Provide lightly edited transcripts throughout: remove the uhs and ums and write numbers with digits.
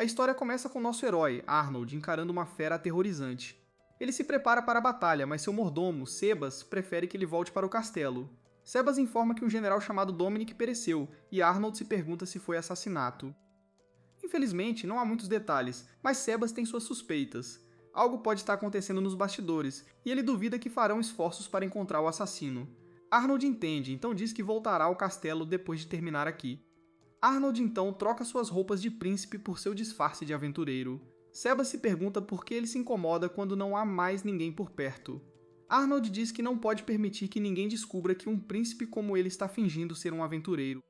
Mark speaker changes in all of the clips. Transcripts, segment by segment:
Speaker 1: A história começa com nosso herói, Arnold, encarando uma fera aterrorizante. Ele se prepara para a batalha, mas seu mordomo, Sebas, prefere que ele volte para o castelo. Sebas informa que um general chamado Dominic pereceu, e Arnold se pergunta se foi assassinato. Infelizmente, não há muitos detalhes, mas Sebas tem suas suspeitas. Algo pode estar acontecendo nos bastidores, e ele duvida que farão esforços para encontrar o assassino. Arnold entende, então diz que voltará ao castelo depois de terminar aqui. Arnold então troca suas roupas de príncipe por seu disfarce de aventureiro. Sebas se pergunta por que ele se incomoda quando não há mais ninguém por perto. Arnold diz que não pode permitir que ninguém descubra que um príncipe como ele está fingindo ser um aventureiro.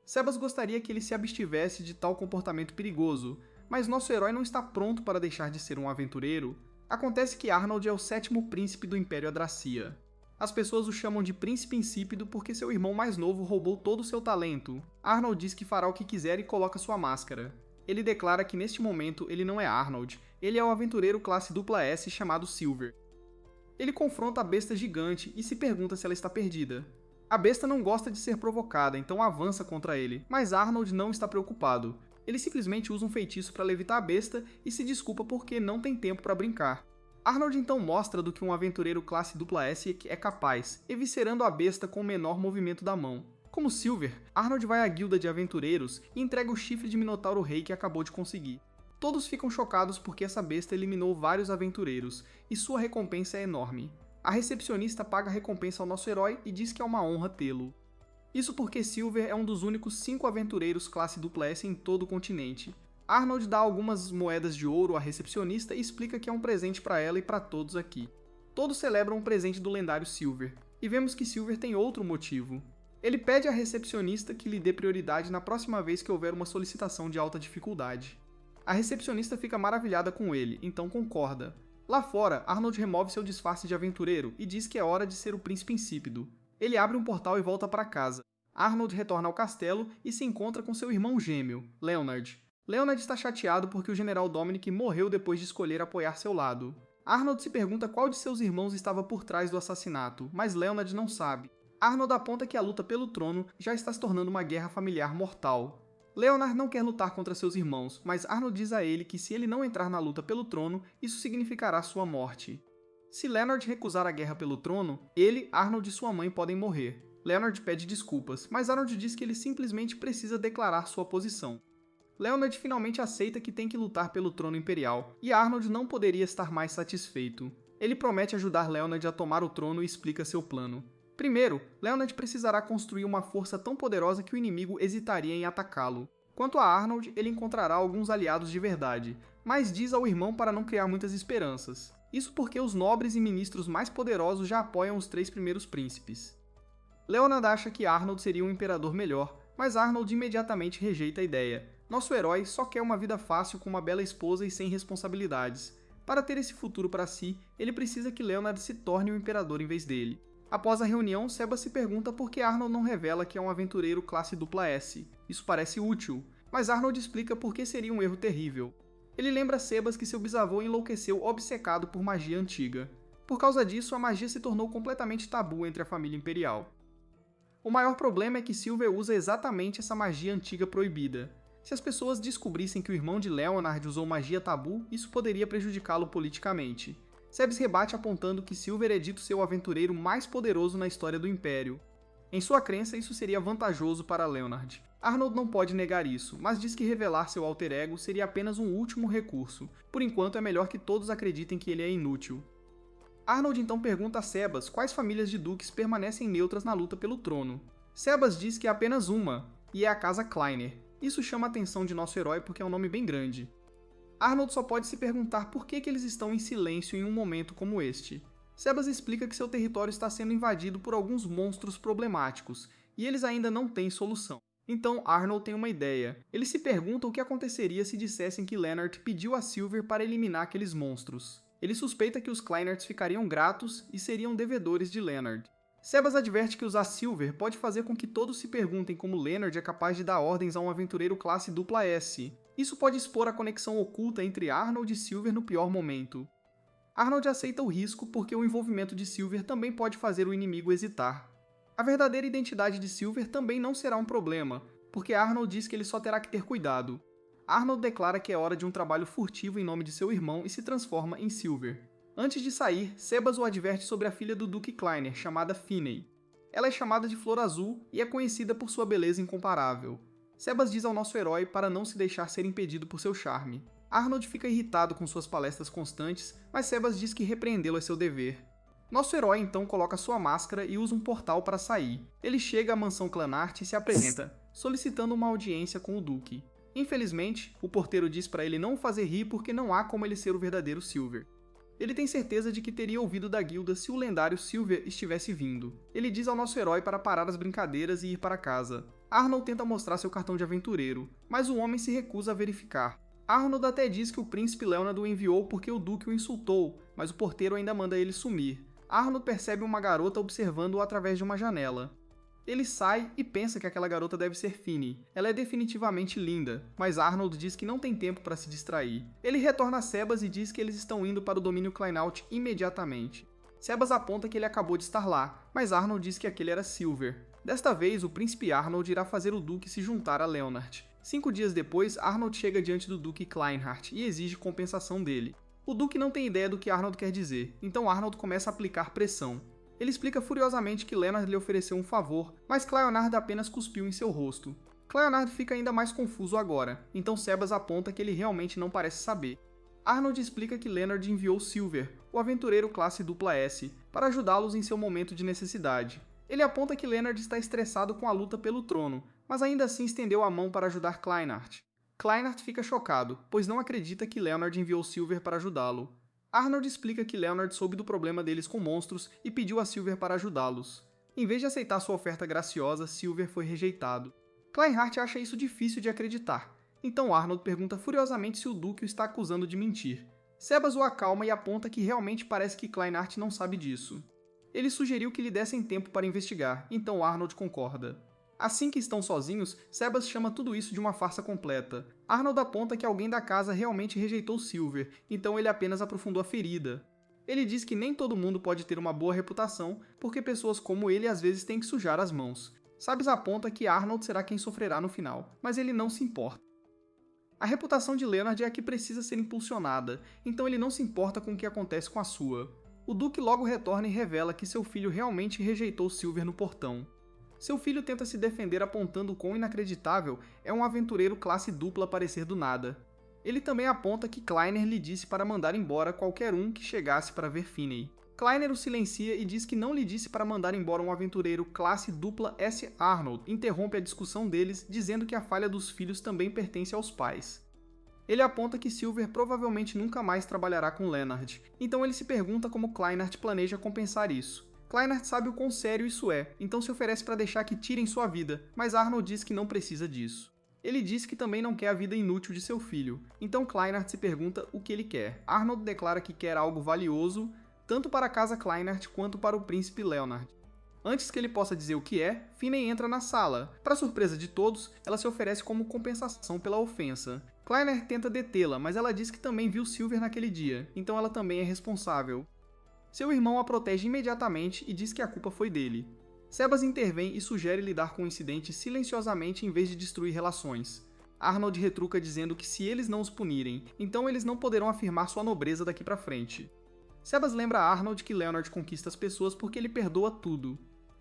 Speaker 1: Sebas gostaria que ele se abstivesse de tal comportamento perigoso, mas nosso herói não está pronto para deixar de ser um aventureiro. Acontece que Arnold é o 7º príncipe do Império Adracia. As pessoas o chamam de Príncipe Insípido porque seu irmão mais novo roubou todo o seu talento. Arnold diz que fará o que quiser e coloca sua máscara. Ele declara que neste momento ele não é Arnold, ele é o aventureiro classe S chamado Silver. Ele confronta a besta gigante e se pergunta se ela está perdida. A besta não gosta de ser provocada, então avança contra ele, mas Arnold não está preocupado. Ele simplesmente usa um feitiço para levitar a besta e se desculpa porque não tem tempo para brincar. Arnold então mostra do que um aventureiro classe S é capaz, eviscerando a besta com o menor movimento da mão. Como Silver, Arnold vai à guilda de aventureiros e entrega o chifre de Minotauro Rei que acabou de conseguir. Todos ficam chocados porque essa besta eliminou vários aventureiros, e sua recompensa é enorme. A recepcionista paga a recompensa ao nosso herói e diz que é uma honra tê-lo. Isso porque Silver é um dos únicos 5 aventureiros classe S em todo o continente. Arnold dá algumas moedas de ouro à recepcionista e explica que é um presente para ela e para todos aqui. Todos celebram um presente do lendário Silver, e vemos que Silver tem outro motivo. Ele pede à recepcionista que lhe dê prioridade na próxima vez que houver uma solicitação de alta dificuldade. A recepcionista fica maravilhada com ele, então concorda. Lá fora, Arnold remove seu disfarce de aventureiro e diz que é hora de ser o príncipe insípido. Ele abre um portal e volta para casa. Arnold retorna ao castelo e se encontra com seu irmão gêmeo, Leonard. Leonard está chateado porque o general Dominic morreu depois de escolher apoiar seu lado. Arnold se pergunta qual de seus irmãos estava por trás do assassinato, mas Leonard não sabe. Arnold aponta que a luta pelo trono já está se tornando uma guerra familiar mortal. Leonard não quer lutar contra seus irmãos, mas Arnold diz a ele que se ele não entrar na luta pelo trono, isso significará sua morte. Se Leonard recusar a guerra pelo trono, ele, Arnold e sua mãe podem morrer. Leonard pede desculpas, mas Arnold diz que ele simplesmente precisa declarar sua posição. Leonard finalmente aceita que tem que lutar pelo trono imperial, e Arnold não poderia estar mais satisfeito. Ele promete ajudar Leonard a tomar o trono e explica seu plano. Primeiro, Leonard precisará construir uma força tão poderosa que o inimigo hesitaria em atacá-lo. Quanto a Arnold, ele encontrará alguns aliados de verdade, mas diz ao irmão para não criar muitas esperanças. Isso porque os nobres e ministros mais poderosos já apoiam os 3 primeiros príncipes. Leonard acha que Arnold seria um imperador melhor, mas Arnold imediatamente rejeita a ideia. Nosso herói só quer uma vida fácil com uma bela esposa e sem responsabilidades. Para ter esse futuro para si, ele precisa que Leonard se torne o imperador em vez dele. Após a reunião, Sebas se pergunta por que Arnold não revela que é um aventureiro classe S. Isso parece útil, mas Arnold explica por que seria um erro terrível. Ele lembra Sebas que seu bisavô enlouqueceu obcecado por magia antiga. Por causa disso, a magia se tornou completamente tabu entre a família imperial. O maior problema é que Silver usa exatamente essa magia antiga proibida. Se as pessoas descobrissem que o irmão de Leonard usou magia tabu, isso poderia prejudicá-lo politicamente. Sebas rebate apontando que Silver é dito ser o aventureiro mais poderoso na história do Império. Em sua crença, isso seria vantajoso para Leonard. Arnold não pode negar isso, mas diz que revelar seu alter ego seria apenas um último recurso. Por enquanto, é melhor que todos acreditem que ele é inútil. Arnold então pergunta a Sebas quais famílias de duques permanecem neutras na luta pelo trono. Sebas diz que é apenas uma, e é a casa Kleiner. Isso chama a atenção de nosso herói porque é um nome bem grande. Arnold só pode se perguntar por que eles estão em silêncio em um momento como este. Sebas explica que seu território está sendo invadido por alguns monstros problemáticos, e eles ainda não têm solução. Então Arnold tem uma ideia. Ele se pergunta o que aconteceria se dissessem que Leonard pediu a Silver para eliminar aqueles monstros. Ele suspeita que os Kleinerts ficariam gratos e seriam devedores de Leonard. Sebas adverte que usar Silver pode fazer com que todos se perguntem como Leonard é capaz de dar ordens a um aventureiro classe S. Isso pode expor a conexão oculta entre Arnold e Silver no pior momento. Arnold aceita o risco porque o envolvimento de Silver também pode fazer o inimigo hesitar. A verdadeira identidade de Silver também não será um problema, porque Arnold diz que ele só terá que ter cuidado. Arnold declara que é hora de um trabalho furtivo em nome de seu irmão e se transforma em Silver. Antes de sair, Sebas o adverte sobre a filha do Duque Kleiner, chamada Finney. Ela é chamada de Flor Azul e é conhecida por sua beleza incomparável. Sebas diz ao nosso herói para não se deixar ser impedido por seu charme. Arnold fica irritado com suas palestras constantes, mas Sebas diz que repreendê-lo é seu dever. Nosso herói então coloca sua máscara e usa um portal para sair. Ele chega à mansão Clanart e se apresenta, solicitando uma audiência com o Duque. Infelizmente, o porteiro diz para ele não o fazer rir porque não há como ele ser o verdadeiro Silver. Ele tem certeza de que teria ouvido da guilda se o lendário Silver estivesse vindo. Ele diz ao nosso herói para parar as brincadeiras e ir para casa. Arnold tenta mostrar seu cartão de aventureiro, mas o homem se recusa a verificar. Arnold até diz que o príncipe Leonard o enviou porque o Duque o insultou, mas o porteiro ainda manda ele sumir. Arnold percebe uma garota observando-o através de uma janela. Ele sai e pensa que aquela garota deve ser Finney. Ela é definitivamente linda, mas Arnold diz que não tem tempo para se distrair. Ele retorna a Sebas e diz que eles estão indo para o domínio Kleinout imediatamente. Sebas aponta que ele acabou de estar lá, mas Arnold diz que aquele era Silver. Desta vez, o príncipe Arnold irá fazer o Duque se juntar a Leonard. 5 dias depois, Arnold chega diante do Duque Kleinhardt e exige compensação dele. O Duque não tem ideia do que Arnold quer dizer, então Arnold começa a aplicar pressão. Ele explica furiosamente que Leonard lhe ofereceu um favor, mas Cleonard apenas cuspiu em seu rosto. Cleonard fica ainda mais confuso agora, então Sebas aponta que ele realmente não parece saber. Arnold explica que Leonard enviou Silver, o aventureiro classe S, para ajudá-los em seu momento de necessidade. Ele aponta que Leonard está estressado com a luta pelo trono, mas ainda assim estendeu a mão para ajudar Kleinhardt. Kleinhardt fica chocado, pois não acredita que Leonard enviou Silver para ajudá-lo. Arnold explica que Leonard soube do problema deles com monstros e pediu a Silver para ajudá-los. Em vez de aceitar sua oferta graciosa, Silver foi rejeitado. Kleinhardt acha isso difícil de acreditar, então Arnold pergunta furiosamente se o Duque o está acusando de mentir. Sebas o acalma e aponta que realmente parece que Kleinhardt não sabe disso. Ele sugeriu que lhe dessem tempo para investigar, então Arnold concorda. Assim que estão sozinhos, Sebas chama tudo isso de uma farsa completa. Arnold aponta que alguém da casa realmente rejeitou Silver, então ele apenas aprofundou a ferida. Ele diz que nem todo mundo pode ter uma boa reputação, porque pessoas como ele às vezes têm que sujar as mãos. Sabes aponta que Arnold será quem sofrerá no final, mas ele não se importa. A reputação de Leonard é a que precisa ser impulsionada, então ele não se importa com o que acontece com a sua. O Duque logo retorna e revela que seu filho realmente rejeitou Silver no portão. Seu filho tenta se defender apontando quão inacreditável é um aventureiro classe dupla aparecer do nada. Ele também aponta que Kleiner lhe disse para mandar embora qualquer um que chegasse para ver Finney. Kleiner o silencia e diz que não lhe disse para mandar embora um aventureiro classe dupla S. Arnold, interrompe a discussão deles, dizendo que a falha dos filhos também pertence aos pais. Ele aponta que Silver provavelmente nunca mais trabalhará com Leonard, então ele se pergunta como Kleinhardt planeja compensar isso. Kleinhardt sabe o quão sério isso é, então se oferece para deixar que tirem sua vida, mas Arnold diz que não precisa disso. Ele diz que também não quer a vida inútil de seu filho, então Kleinhardt se pergunta o que ele quer. Arnold declara que quer algo valioso, tanto para a casa Kleinhardt quanto para o príncipe Leonard. Antes que ele possa dizer o que é, Finney entra na sala. Para surpresa de todos, ela se oferece como compensação pela ofensa. Kleiner tenta detê-la, mas ela diz que também viu Silver naquele dia, então ela também é responsável. Seu irmão a protege imediatamente e diz que a culpa foi dele. Sebas intervém e sugere lidar com o incidente silenciosamente em vez de destruir relações. Arnold retruca dizendo que se eles não os punirem, então eles não poderão afirmar sua nobreza daqui pra frente. Sebas lembra a Arnold que Leonard conquista as pessoas porque ele perdoa tudo.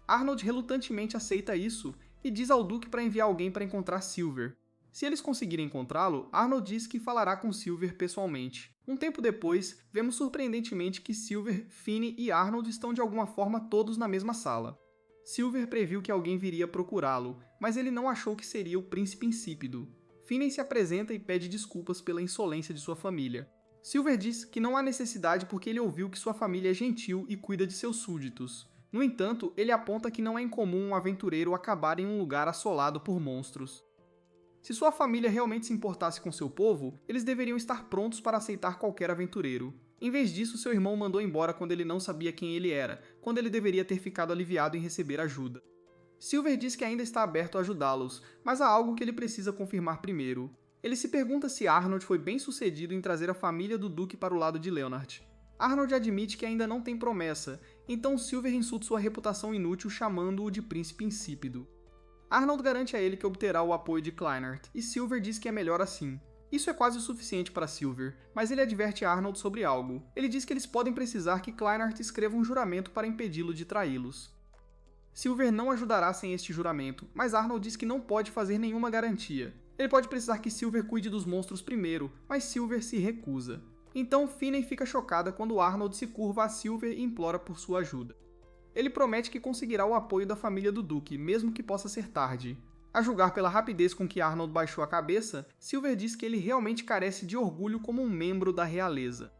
Speaker 1: Arnold relutantemente aceita isso e diz ao Duque para enviar alguém para encontrar Silver. Se eles conseguirem encontrá-lo, Arnold diz que falará com Silver pessoalmente. Um tempo depois, vemos surpreendentemente que Silver, Finney e Arnold estão de alguma forma todos na mesma sala. Silver previu que alguém viria procurá-lo, mas ele não achou que seria o príncipe insípido. Finney se apresenta e pede desculpas pela insolência de sua família. Silver diz que não há necessidade porque ele ouviu que sua família é gentil e cuida de seus súditos. No entanto, ele aponta que não é incomum um aventureiro acabar em um lugar assolado por monstros. Se sua família realmente se importasse com seu povo, eles deveriam estar prontos para aceitar qualquer aventureiro. Em vez disso, seu irmão mandou embora quando ele não sabia quem ele era, quando ele deveria ter ficado aliviado em receber ajuda. Silver diz que ainda está aberto a ajudá-los, mas há algo que ele precisa confirmar primeiro. Ele se pergunta se Arnold foi bem sucedido em trazer a família do Duque para o lado de Leonard. Arnold admite que ainda não tem promessa, então Silver insulta sua reputação inútil chamando-o de príncipe insípido. Arnold garante a ele que obterá o apoio de Kleinhardt, e Silver diz que é melhor assim. Isso é quase o suficiente para Silver, mas ele adverte Arnold sobre algo. Ele diz que eles podem precisar que Kleinert escreva um juramento para impedi-lo de traí-los. Silver não ajudará sem este juramento, mas Arnold diz que não pode fazer nenhuma garantia. Ele pode precisar que Silver cuide dos monstros primeiro, mas Silver se recusa. Então Finney fica chocada quando Arnold se curva a Silver e implora por sua ajuda. Ele promete que conseguirá o apoio da família do Duque, mesmo que possa ser tarde. A julgar pela rapidez com que Arnold baixou a cabeça, Silver diz que ele realmente carece de orgulho como um membro da realeza.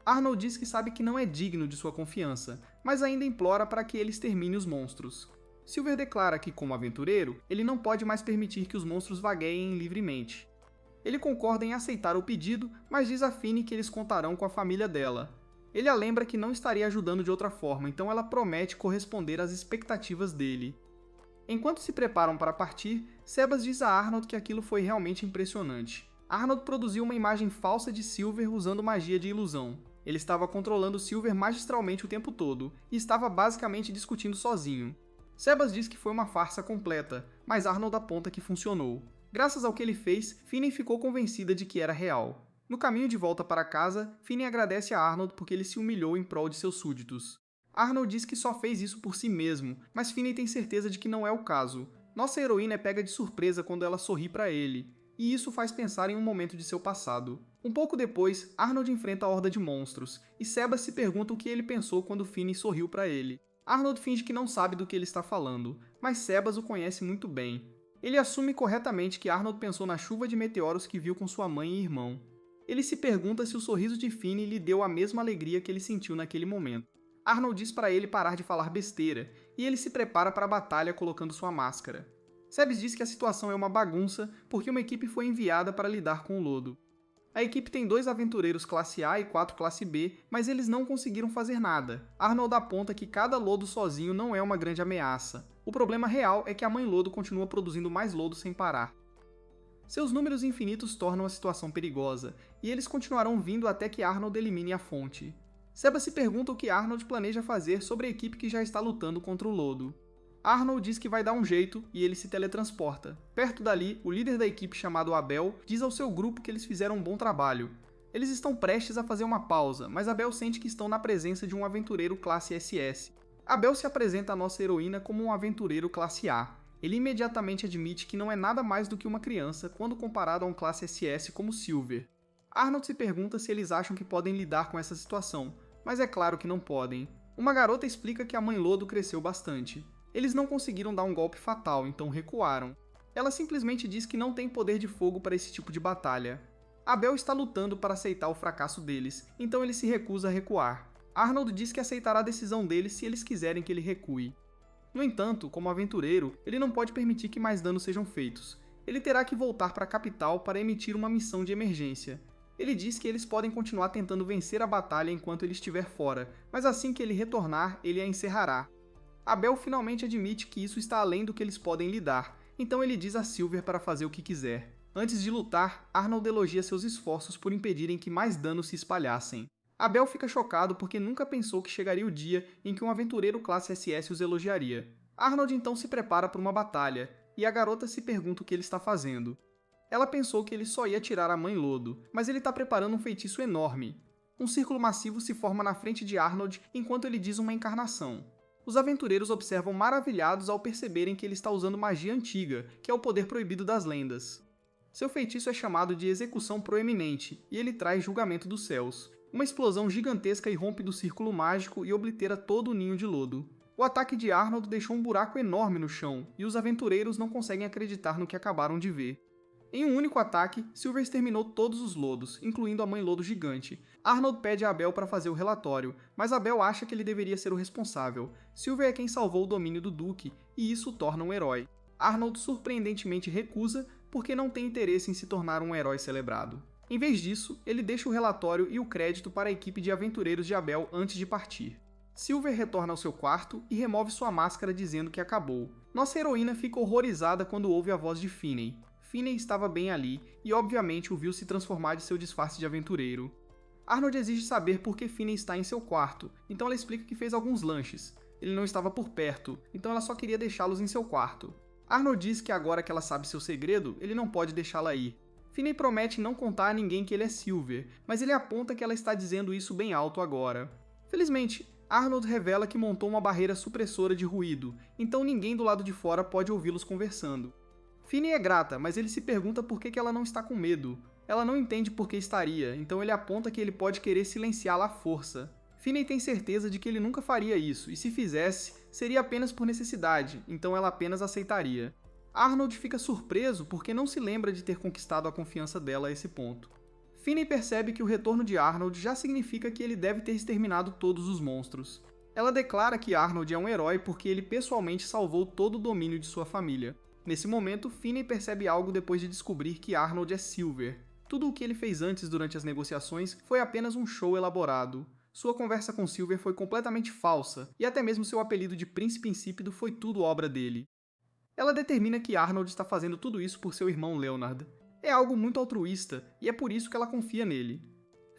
Speaker 1: Arnold diz que sabe que não é digno de sua confiança, mas ainda implora para que ele extermine os monstros. Silver declara que, como aventureiro, ele não pode mais permitir que os monstros vagueiem livremente. Ele concorda em aceitar o pedido, mas diz a Finney que eles contarão com a família dela. Ele a lembra que não estaria ajudando de outra forma, então ela promete corresponder às expectativas dele. Enquanto se preparam para partir, Sebas diz a Arnold que aquilo foi realmente impressionante. Arnold produziu uma imagem falsa de Silver usando magia de ilusão. Ele estava controlando Silver magistralmente o tempo todo, e estava basicamente discutindo sozinho. Sebas diz que foi uma farsa completa, mas Arnold aponta que funcionou. Graças ao que ele fez, Finney ficou convencida de que era real. No caminho de volta para casa, Finney agradece a Arnold porque ele se humilhou em prol de seus súditos. Arnold diz que só fez isso por si mesmo, mas Finney tem certeza de que não é o caso. Nossa heroína é pega de surpresa quando ela sorri para ele, e isso faz pensar em um momento de seu passado. Um pouco depois, Arnold enfrenta a horda de monstros, e Sebas se pergunta o que ele pensou quando Finney sorriu para ele. Arnold finge que não sabe do que ele está falando, mas Sebas o conhece muito bem. Ele assume corretamente que Arnold pensou na chuva de meteoros que viu com sua mãe e irmão. Ele se pergunta se o sorriso de Finney lhe deu a mesma alegria que ele sentiu naquele momento. Arnold diz para ele parar de falar besteira, e ele se prepara para a batalha colocando sua máscara. Sebas diz que a situação é uma bagunça porque uma equipe foi enviada para lidar com o lodo. A equipe tem 2 aventureiros classe A e 4 classe B, mas eles não conseguiram fazer nada. Arnold aponta que cada lodo sozinho não é uma grande ameaça. O problema real é que a Mãe Lodo continua produzindo mais lodo sem parar. Seus números infinitos tornam a situação perigosa, e eles continuarão vindo até que Arnold elimine a fonte. Sebas se pergunta o que Arnold planeja fazer sobre a equipe que já está lutando contra o lodo. Arnold diz que vai dar um jeito e ele se teletransporta. Perto dali, o líder da equipe chamado Abel diz ao seu grupo que eles fizeram um bom trabalho. Eles estão prestes a fazer uma pausa, mas Abel sente que estão na presença de um aventureiro classe SS. Abel se apresenta à nossa heroína como um aventureiro classe A. Ele imediatamente admite que não é nada mais do que uma criança quando comparado a um classe SS como Silver. Arnold se pergunta se eles acham que podem lidar com essa situação, mas é claro que não podem. Uma garota explica que a Mãe Lodo cresceu bastante. Eles não conseguiram dar um golpe fatal, então recuaram. Ela simplesmente diz que não tem poder de fogo para esse tipo de batalha. Abel está lutando para aceitar o fracasso deles, então ele se recusa a recuar. Arnold diz que aceitará a decisão deles se eles quiserem que ele recue. No entanto, como aventureiro, ele não pode permitir que mais danos sejam feitos. Ele terá que voltar para a capital para emitir uma missão de emergência. Ele diz que eles podem continuar tentando vencer a batalha enquanto ele estiver fora, mas assim que ele retornar, ele a encerrará. Abel finalmente admite que isso está além do que eles podem lidar, então ele diz a Silver para fazer o que quiser. Antes de lutar, Arnold elogia seus esforços por impedirem que mais danos se espalhassem. Abel fica chocado porque nunca pensou que chegaria o dia em que um aventureiro classe SS os elogiaria. Arnold então se prepara para uma batalha, e a garota se pergunta o que ele está fazendo. Ela pensou que ele só ia tirar a Mãe Lodo, mas ele está preparando um feitiço enorme. Um círculo massivo se forma na frente de Arnold enquanto ele diz uma encarnação. Os aventureiros observam maravilhados ao perceberem que ele está usando magia antiga, que é o poder proibido das lendas. Seu feitiço é chamado de Execução Proeminente, e ele traz julgamento dos céus. Uma explosão gigantesca irrompe do círculo mágico e oblitera todo o ninho de lodo. O ataque de Arnold deixou um buraco enorme no chão, e os aventureiros não conseguem acreditar no que acabaram de ver. Em um único ataque, Silver exterminou todos os lodos, incluindo a Mãe Lodo gigante. Arnold pede a Abel para fazer o relatório, mas Abel acha que ele deveria ser o responsável. Silver é quem salvou o domínio do Duque, e isso o torna um herói. Arnold surpreendentemente recusa, porque não tem interesse em se tornar um herói celebrado. Em vez disso, ele deixa o relatório e o crédito para a equipe de aventureiros de Abel antes de partir. Silver retorna ao seu quarto e remove sua máscara dizendo que acabou. Nossa heroína fica horrorizada quando ouve a voz de Finney. Finney estava bem ali, e obviamente o viu se transformar de seu disfarce de aventureiro. Arnold exige saber por que Finney está em seu quarto, então ela explica que fez alguns lanches. Ele não estava por perto, então ela só queria deixá-los em seu quarto. Arnold diz que agora que ela sabe seu segredo, ele não pode deixá-la ir. Finney promete não contar a ninguém que ele é Silver, mas ele aponta que ela está dizendo isso bem alto agora. Felizmente, Arnold revela que montou uma barreira supressora de ruído, então ninguém do lado de fora pode ouvi-los conversando. Finney é grata, mas ele se pergunta por que ela não está com medo. Ela não entende por que estaria, então ele aponta que ele pode querer silenciá-la à força. Finney tem certeza de que ele nunca faria isso, e se fizesse, seria apenas por necessidade, então ela apenas aceitaria. Arnold fica surpreso porque não se lembra de ter conquistado a confiança dela a esse ponto. Finney percebe que o retorno de Arnold já significa que ele deve ter exterminado todos os monstros. Ela declara que Arnold é um herói porque ele pessoalmente salvou todo o domínio de sua família. Nesse momento, Finney percebe algo depois de descobrir que Arnold é Silver. Tudo o que ele fez antes durante as negociações foi apenas um show elaborado. Sua conversa com Silver foi completamente falsa, e até mesmo seu apelido de Príncipe Insípido foi tudo obra dele. Ela determina que Arnold está fazendo tudo isso por seu irmão Leonard. É algo muito altruísta, e é por isso que ela confia nele.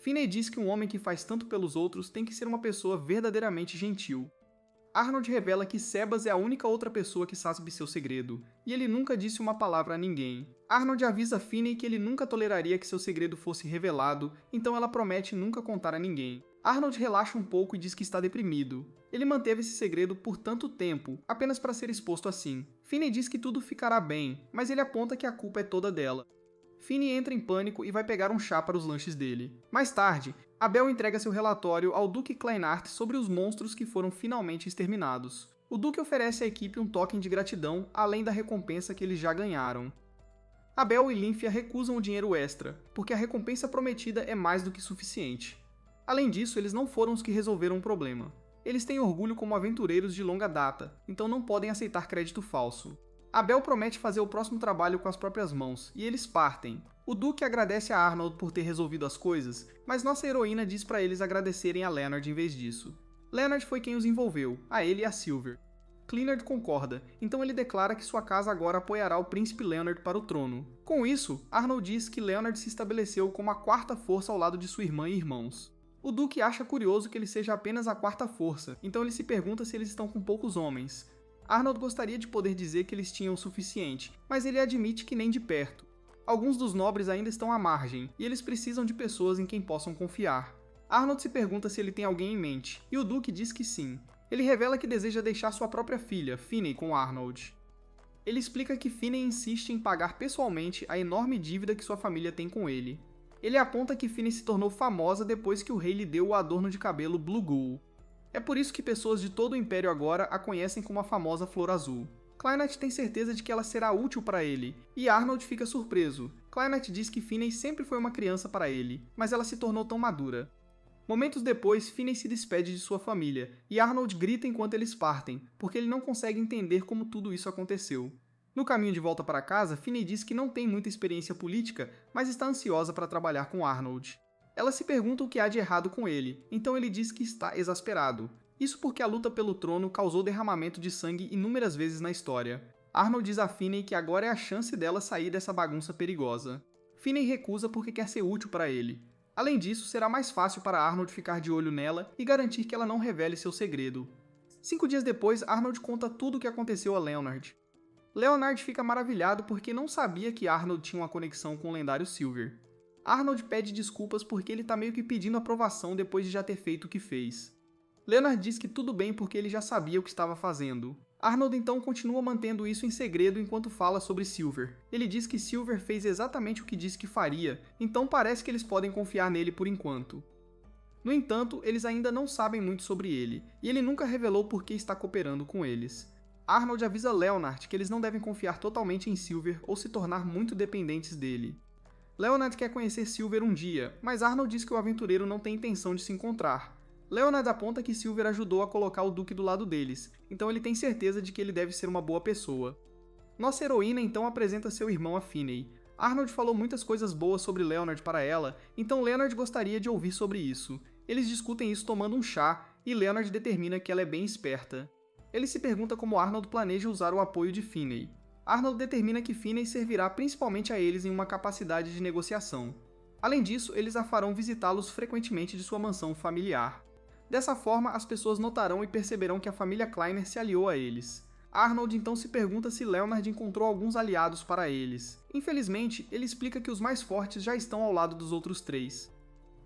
Speaker 1: Finney diz que um homem que faz tanto pelos outros tem que ser uma pessoa verdadeiramente gentil. Arnold revela que Sebas é a única outra pessoa que sabe seu segredo, e ele nunca disse uma palavra a ninguém. Arnold avisa Finney que ele nunca toleraria que seu segredo fosse revelado, então ela promete nunca contar a ninguém. Arnold relaxa um pouco e diz que está deprimido. Ele manteve esse segredo por tanto tempo, apenas para ser exposto assim. Finney diz que tudo ficará bem, mas ele aponta que a culpa é toda dela. Finney entra em pânico e vai pegar um chá para os lanches dele. Mais tarde, Abel entrega seu relatório ao Duque Kleinart sobre os monstros que foram finalmente exterminados. O Duque oferece à equipe um token de gratidão, além da recompensa que eles já ganharam. Abel e Lynthia recusam o dinheiro extra, porque a recompensa prometida é mais do que suficiente. Além disso, eles não foram os que resolveram o problema. Eles têm orgulho como aventureiros de longa data, então não podem aceitar crédito falso. Abel promete fazer o próximo trabalho com as próprias mãos, e eles partem. O Duque agradece a Arnold por ter resolvido as coisas, mas nossa heroína diz para eles agradecerem a Leonard em vez disso. Leonard foi quem os envolveu, a ele e a Silver. Kleinard concorda, então ele declara que sua casa agora apoiará o príncipe Leonard para o trono. Com isso, Arnold diz que Leonard se estabeleceu como a quarta força ao lado de sua irmã e irmãos. O Duque acha curioso que ele seja apenas a quarta força, então ele se pergunta se eles estão com poucos homens. Arnold gostaria de poder dizer que eles tinham o suficiente, mas ele admite que nem de perto. Alguns dos nobres ainda estão à margem, e eles precisam de pessoas em quem possam confiar. Arnold se pergunta se ele tem alguém em mente, e o Duque diz que sim. Ele revela que deseja deixar sua própria filha, Finney, com Arnold. Ele explica que Finney insiste em pagar pessoalmente a enorme dívida que sua família tem com ele. Ele aponta que Finney se tornou famosa depois que o rei lhe deu o adorno de cabelo Blue Ghoul. É por isso que pessoas de todo o Império agora a conhecem como a famosa Flor Azul. Kleinart tem certeza de que ela será útil para ele, e Arnold fica surpreso. Kleinart diz que Finney sempre foi uma criança para ele, mas ela se tornou tão madura. Momentos depois, Finney se despede de sua família, e Arnold grita enquanto eles partem, porque ele não consegue entender como tudo isso aconteceu. No caminho de volta para casa, Finney diz que não tem muita experiência política, mas está ansiosa para trabalhar com Arnold. Ela se pergunta o que há de errado com ele, então ele diz que está exasperado. Isso porque a luta pelo trono causou derramamento de sangue inúmeras vezes na história. Arnold diz a Finney que agora é a chance dela sair dessa bagunça perigosa. Finney recusa porque quer ser útil para ele. Além disso, será mais fácil para Arnold ficar de olho nela e garantir que ela não revele seu segredo. 5 dias depois, Arnold conta tudo o que aconteceu a Leonard. Leonard fica maravilhado porque não sabia que Arnold tinha uma conexão com o lendário Silver. Arnold pede desculpas porque ele está meio que pedindo aprovação depois de já ter feito o que fez. Leonard diz que tudo bem porque ele já sabia o que estava fazendo. Arnold então continua mantendo isso em segredo enquanto fala sobre Silver. Ele diz que Silver fez exatamente o que disse que faria, então parece que eles podem confiar nele por enquanto. No entanto, eles ainda não sabem muito sobre ele, e ele nunca revelou por que está cooperando com eles. Arnold avisa Leonard que eles não devem confiar totalmente em Silver ou se tornar muito dependentes dele. Leonard quer conhecer Silver um dia, mas Arnold diz que o aventureiro não tem intenção de se encontrar. Leonard aponta que Silver ajudou a colocar o Duque do lado deles, então ele tem certeza de que ele deve ser uma boa pessoa. Nossa heroína então apresenta seu irmão a Finney. Arnold falou muitas coisas boas sobre Leonard para ela, então Leonard gostaria de ouvir sobre isso. Eles discutem isso tomando um chá, e Leonard determina que ela é bem esperta. Ele se pergunta como Arnold planeja usar o apoio de Finney. Arnold determina que Finney servirá principalmente a eles em uma capacidade de negociação. Além disso, eles a farão visitá-los frequentemente de sua mansão familiar. Dessa forma, as pessoas notarão e perceberão que a família Kleiner se aliou a eles. Arnold então se pergunta se Leonard encontrou alguns aliados para eles. Infelizmente, ele explica que os mais fortes já estão ao lado dos outros três.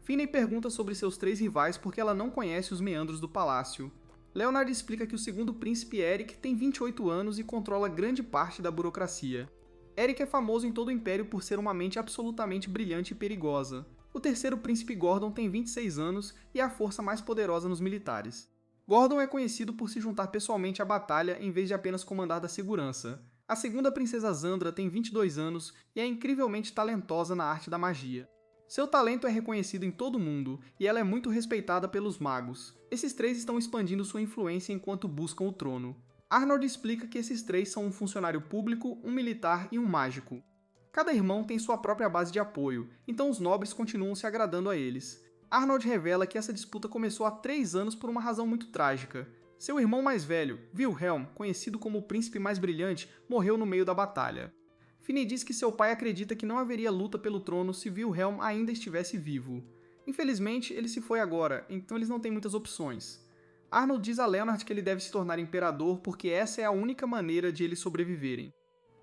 Speaker 1: Finney pergunta sobre seus três rivais porque ela não conhece os meandros do palácio. Leonard explica que o segundo príncipe Eric tem 28 anos e controla grande parte da burocracia. Eric é famoso em todo o Império por ser uma mente absolutamente brilhante e perigosa. O terceiro príncipe Gordon tem 26 anos e é a força mais poderosa nos militares. Gordon é conhecido por se juntar pessoalmente à batalha em vez de apenas comandar da segurança. A segunda princesa Zandra tem 22 anos e é incrivelmente talentosa na arte da magia. Seu talento é reconhecido em todo o mundo e ela é muito respeitada pelos magos. Esses três estão expandindo sua influência enquanto buscam o trono. Arnold explica que esses três são um funcionário público, um militar e um mágico. Cada irmão tem sua própria base de apoio, então os nobres continuam se agradando a eles. Arnold revela que essa disputa começou há 3 anos por uma razão muito trágica. Seu irmão mais velho, Wilhelm, conhecido como o príncipe mais brilhante, morreu no meio da batalha. Finney diz que seu pai acredita que não haveria luta pelo trono se Wilhelm ainda estivesse vivo. Infelizmente, ele se foi agora, então eles não têm muitas opções. Arnold diz a Leonard que ele deve se tornar imperador porque essa é a única maneira de eles sobreviverem.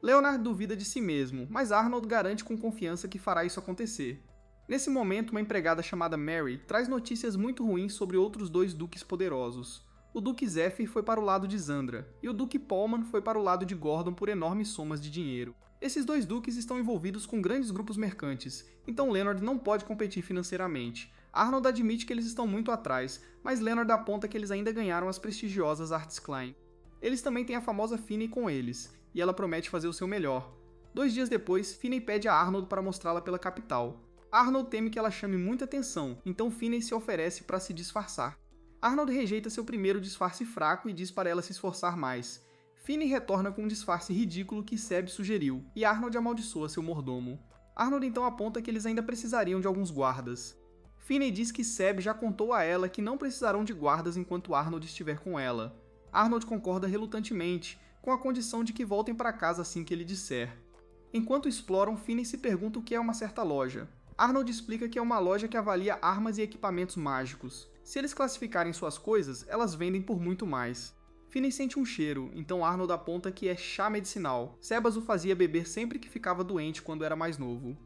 Speaker 1: Leonard duvida de si mesmo, mas Arnold garante com confiança que fará isso acontecer. Nesse momento, uma empregada chamada Mary traz notícias muito ruins sobre outros 2 duques poderosos. O Duque Zephyr foi para o lado de Zandra, e o Duque Paulman foi para o lado de Gordon por enormes somas de dinheiro. Esses 2 duques estão envolvidos com grandes grupos mercantes, então Leonard não pode competir financeiramente. Arnold admite que eles estão muito atrás, mas Leonard aponta que eles ainda ganharam as prestigiosas Artes Klein. Eles também têm a famosa Finney com eles, e ela promete fazer o seu melhor. 2 dias depois, Finney pede a Arnold para mostrá-la pela capital. Arnold teme que ela chame muita atenção, então Finney se oferece para se disfarçar. Arnold rejeita seu primeiro disfarce fraco e diz para ela se esforçar mais. Finney retorna com um disfarce ridículo que Seb sugeriu, e Arnold amaldiçoa seu mordomo. Arnold então aponta que eles ainda precisariam de alguns guardas. Finney diz que Seb já contou a ela que não precisarão de guardas enquanto Arnold estiver com ela. Arnold concorda relutantemente, com a condição de que voltem para casa assim que ele disser. Enquanto exploram, Finney se pergunta o que é uma certa loja. Arnold explica que é uma loja que avalia armas e equipamentos mágicos. Se eles classificarem suas coisas, elas vendem por muito mais. Finney sente um cheiro, então Arnold aponta que é chá medicinal. Sebas o fazia beber sempre que ficava doente quando era mais novo.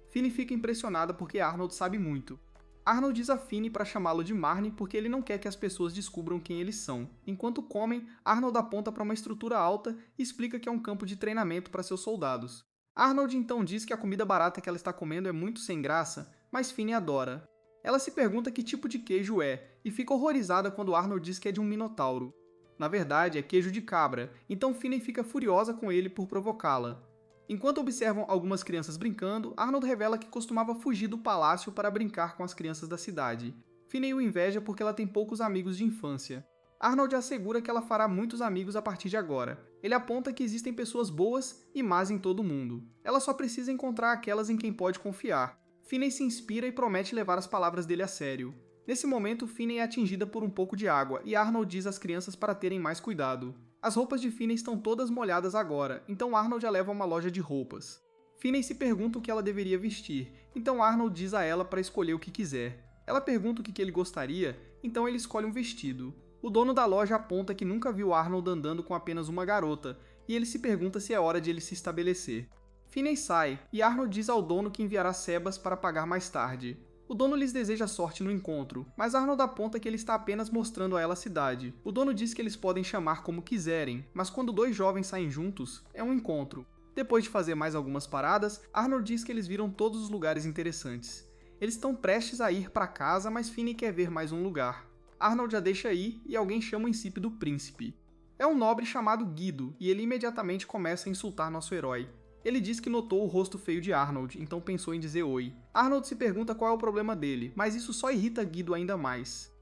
Speaker 1: Finney fica impressionada porque Arnold sabe muito. Arnold diz a Finney para chamá-lo de Marnie porque ele não quer que as pessoas descubram quem eles são. Enquanto comem, Arnold aponta para uma estrutura alta e explica que é um campo de treinamento para seus soldados. Arnold então diz que a comida barata que ela está comendo é muito sem graça, mas Finney adora. Ela se pergunta que tipo de queijo é, e fica horrorizada quando Arnold diz que é de um minotauro. Na verdade, é queijo de cabra, então Finney fica furiosa com ele por provocá-la. Enquanto observam algumas crianças brincando, Arnold revela que costumava fugir do palácio para brincar com as crianças da cidade. Finney o inveja porque ela tem poucos amigos de infância. Arnold assegura que ela fará muitos amigos a partir de agora. Ele aponta que existem pessoas boas e más em todo o mundo. Ela só precisa encontrar aquelas em quem pode confiar. Finney se inspira e promete levar as palavras dele a sério. Nesse momento, Finney é atingida por um pouco de água e Arnold diz às crianças para terem mais cuidado. As roupas de Finney estão todas molhadas agora, então Arnold a leva a uma loja de roupas. Finney se pergunta o que ela deveria vestir, então Arnold diz a ela para escolher o que quiser. Ela pergunta o que ele gostaria, então ele escolhe um vestido. O dono da loja aponta que nunca viu Arnold andando com apenas uma garota, e ele se pergunta se é hora de ele se estabelecer. Finney sai, e Arnold diz ao dono que enviará Sebas para pagar mais tarde. O dono lhes deseja sorte no encontro, mas Arnold aponta que ele está apenas mostrando a ela a cidade. O dono diz que eles podem chamar como quiserem, mas quando 2 jovens saem juntos, é um encontro. Depois de fazer mais algumas paradas, Arnold diz que eles viram todos os lugares interessantes. Eles estão prestes a ir para casa, mas Finney quer ver mais um lugar. Arnold a deixa ir e alguém chama o insípido príncipe. É um nobre chamado Guido, e ele imediatamente começa a insultar nosso herói. Ele diz que notou o rosto feio de Arnold, então pensou em dizer oi. Arnold se pergunta qual é o problema dele, mas isso só irrita Guido ainda mais.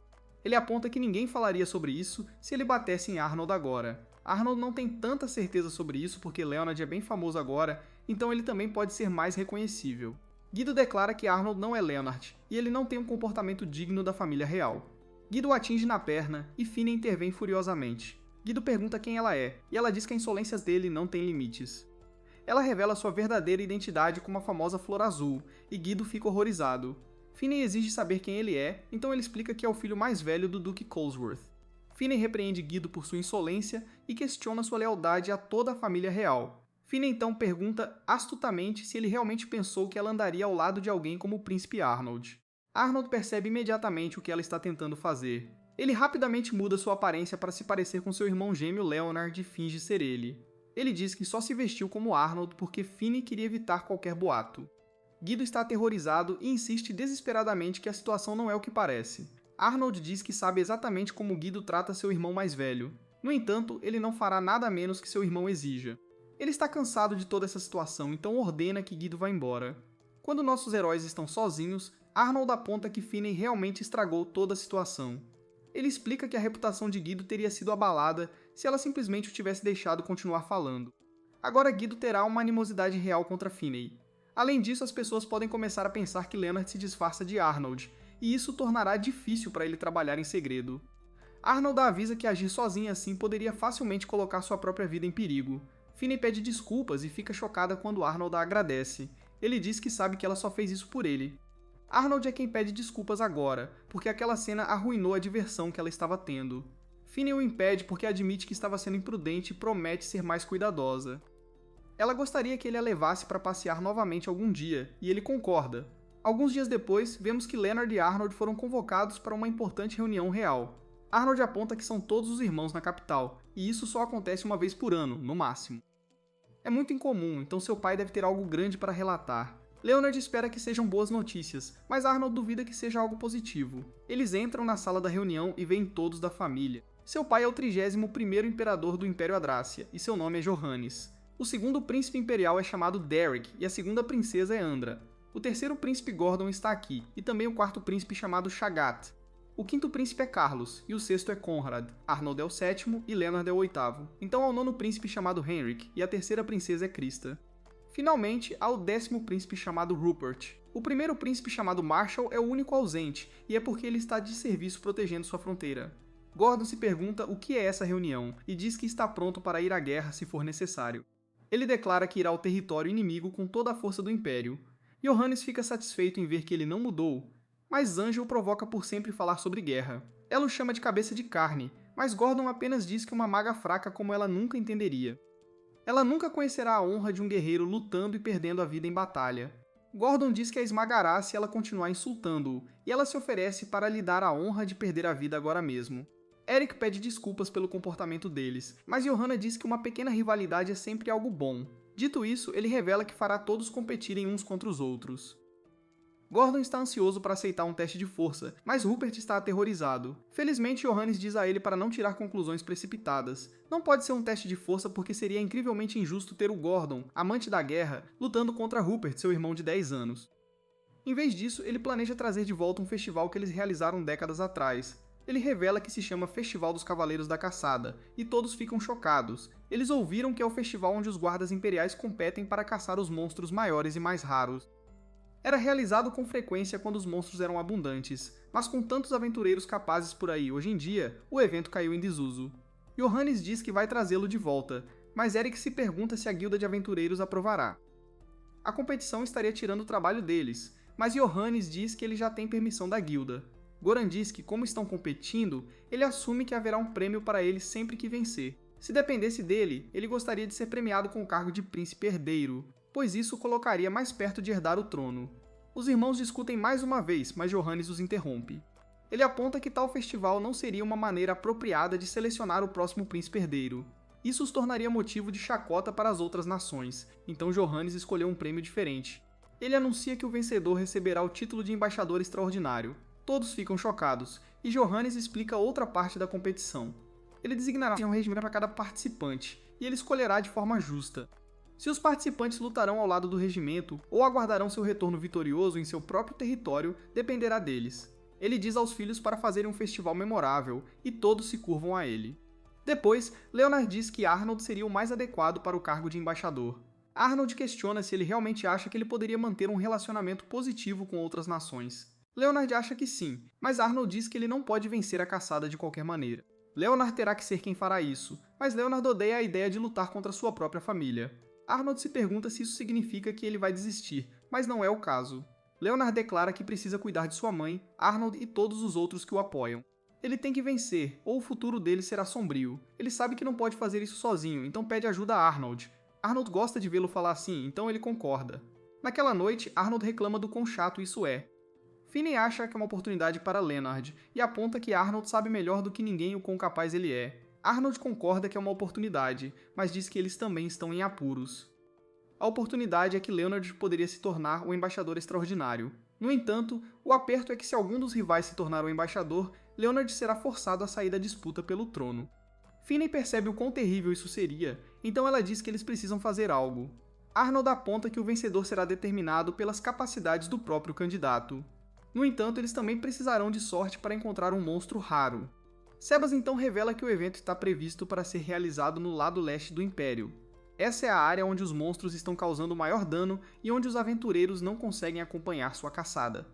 Speaker 1: Ele aponta que ninguém falaria sobre isso se ele batesse em Arnold agora. Arnold não tem tanta certeza sobre isso porque Leonard é bem famoso agora, então ele também pode ser mais reconhecível. Guido declara que Arnold não é Leonard, e ele não tem um comportamento digno da família real. Guido o atinge na perna e Finney intervém furiosamente. Guido pergunta quem ela é, e ela diz que as insolências dele não têm limites. Ela revela sua verdadeira identidade como a famosa Flor Azul, e Guido fica horrorizado. Finney exige saber quem ele é, então ele explica que é o filho mais velho do Duque Colesworth. Finney repreende Guido por sua insolência e questiona sua lealdade a toda a família real. Finney então pergunta astutamente se ele realmente pensou que ela andaria ao lado de alguém como o príncipe Arnold. Arnold percebe imediatamente o que ela está tentando fazer. Ele rapidamente muda sua aparência para se parecer com seu irmão gêmeo Leonard e finge ser ele. Ele diz que só se vestiu como Arnold porque Finney queria evitar qualquer boato. Guido está aterrorizado e insiste desesperadamente que a situação não é o que parece. Arnold diz que sabe exatamente como Guido trata seu irmão mais velho. No entanto, ele não fará nada menos que seu irmão exija. Ele está cansado de toda essa situação, então ordena que Guido vá embora. Quando nossos heróis estão sozinhos, Arnold aponta que Finney realmente estragou toda a situação. Ele explica que a reputação de Guido teria sido abalada se ela simplesmente o tivesse deixado continuar falando. Agora Guido terá uma animosidade real contra Finney. Além disso, as pessoas podem começar a pensar que Leonard se disfarça de Arnold, e isso tornará difícil para ele trabalhar em segredo. Arnold avisa que agir sozinho assim poderia facilmente colocar sua própria vida em perigo. Finney pede desculpas e fica chocada quando Arnold a agradece. Ele diz que sabe que ela só fez isso por ele. Arnold é quem pede desculpas agora, porque aquela cena arruinou a diversão que ela estava tendo. Finney o impede porque admite que estava sendo imprudente e promete ser mais cuidadosa. Ela gostaria que ele a levasse para passear novamente algum dia, e ele concorda. Alguns dias depois, vemos que Leonard e Arnold foram convocados para uma importante reunião real. Arnold aponta que são todos os irmãos na capital, e isso só acontece uma vez por ano, no máximo. É muito incomum, então seu pai deve ter algo grande para relatar. Leonard espera que sejam boas notícias, mas Arnold duvida que seja algo positivo. Eles entram na sala da reunião e veem todos da família. Seu pai é o 31º imperador do Império Adrácia, e seu nome é Johannes. O segundo príncipe imperial é chamado Derek, e a segunda princesa é Andra. O terceiro príncipe Gordon está aqui, e também o quarto príncipe chamado Shagat. O quinto príncipe é Carlos, e o sexto é Conrad. Arnold é o sétimo e Leonard é o oitavo. Então há o nono príncipe chamado Henrik, e a terceira princesa é Krista. Finalmente, há o 10º príncipe chamado Rupert. O primeiro príncipe chamado Marshall é o único ausente, e é porque ele está de serviço protegendo sua fronteira. Gordon se pergunta o que é essa reunião, e diz que está pronto para ir à guerra se for necessário. Ele declara que irá ao território inimigo com toda a força do Império. Johannes fica satisfeito em ver que ele não mudou, mas Anja o provoca por sempre falar sobre guerra. Ela o chama de cabeça de carne, mas Gordon apenas diz que uma maga fraca como ela nunca entenderia. Ela nunca conhecerá a honra de um guerreiro lutando e perdendo a vida em batalha. Gordon diz que a esmagará se ela continuar insultando-o, e ela se oferece para lhe dar a honra de perder a vida agora mesmo. Eric pede desculpas pelo comportamento deles, mas Johanna diz que uma pequena rivalidade é sempre algo bom. Dito isso, ele revela que fará todos competirem uns contra os outros. Gordon está ansioso para aceitar um teste de força, mas Rupert está aterrorizado. Felizmente, Johannes diz a ele para não tirar conclusões precipitadas. Não pode ser um teste de força porque seria incrivelmente injusto ter o Gordon, amante da guerra, lutando contra Rupert, seu irmão de 10 anos. Em vez disso, ele planeja trazer de volta um festival que eles realizaram décadas atrás. Ele revela que se chama Festival dos Cavaleiros da Caçada, e todos ficam chocados. Eles ouviram que é o festival onde os guardas imperiais competem para caçar os monstros maiores e mais raros. Era realizado com frequência quando os monstros eram abundantes, mas com tantos aventureiros capazes por aí hoje em dia, o evento caiu em desuso. Johannes diz que vai trazê-lo de volta, mas Eric se pergunta se a guilda de aventureiros aprovará. A competição estaria tirando o trabalho deles, mas Johannes diz que ele já tem permissão da guilda. Goran diz que, como estão competindo, ele assume que haverá um prêmio para eles sempre que vencer. Se dependesse dele, ele gostaria de ser premiado com o cargo de príncipe herdeiro, pois isso o colocaria mais perto de herdar o trono. Os irmãos discutem mais uma vez, mas Johannes os interrompe. Ele aponta que tal festival não seria uma maneira apropriada de selecionar o próximo príncipe herdeiro. Isso os tornaria motivo de chacota para as outras nações, então Johannes escolheu um prêmio diferente. Ele anuncia que o vencedor receberá o título de embaixador extraordinário. Todos ficam chocados, e Johannes explica outra parte da competição. Ele designará um regime para cada participante, e ele escolherá de forma justa. Se os participantes lutarão ao lado do regimento ou aguardarão seu retorno vitorioso em seu próprio território, dependerá deles. Ele diz aos filhos para fazerem um festival memorável, e todos se curvam a ele. Depois, Leonard diz que Arnold seria o mais adequado para o cargo de embaixador. Arnold questiona se ele realmente acha que ele poderia manter um relacionamento positivo com outras nações. Leonard acha que sim, mas Arnold diz que ele não pode vencer a caçada de qualquer maneira. Leonard terá que ser quem fará isso, mas Leonard odeia a ideia de lutar contra sua própria família. Arnold se pergunta se isso significa que ele vai desistir, mas não é o caso. Leonard declara que precisa cuidar de sua mãe, Arnold e todos os outros que o apoiam. Ele tem que vencer, ou o futuro dele será sombrio. Ele sabe que não pode fazer isso sozinho, então pede ajuda a Arnold. Arnold gosta de vê-lo falar assim, então ele concorda. Naquela noite, Arnold reclama do quão chato isso é. Finney acha que é uma oportunidade para Leonard, e aponta que Arnold sabe melhor do que ninguém o quão capaz ele é. Arnold concorda que é uma oportunidade, mas diz que eles também estão em apuros. A oportunidade é que Leonard poderia se tornar o embaixador extraordinário. No entanto, o aperto é que se algum dos rivais se tornar o embaixador, Leonard será forçado a sair da disputa pelo trono. Finney percebe o quão terrível isso seria, então ela diz que eles precisam fazer algo. Arnold aponta que o vencedor será determinado pelas capacidades do próprio candidato. No entanto, eles também precisarão de sorte para encontrar um monstro raro. Sebas então revela que o evento está previsto para ser realizado no lado leste do Império. Essa é a área onde os monstros estão causando maior dano e onde os aventureiros não conseguem acompanhar sua caçada.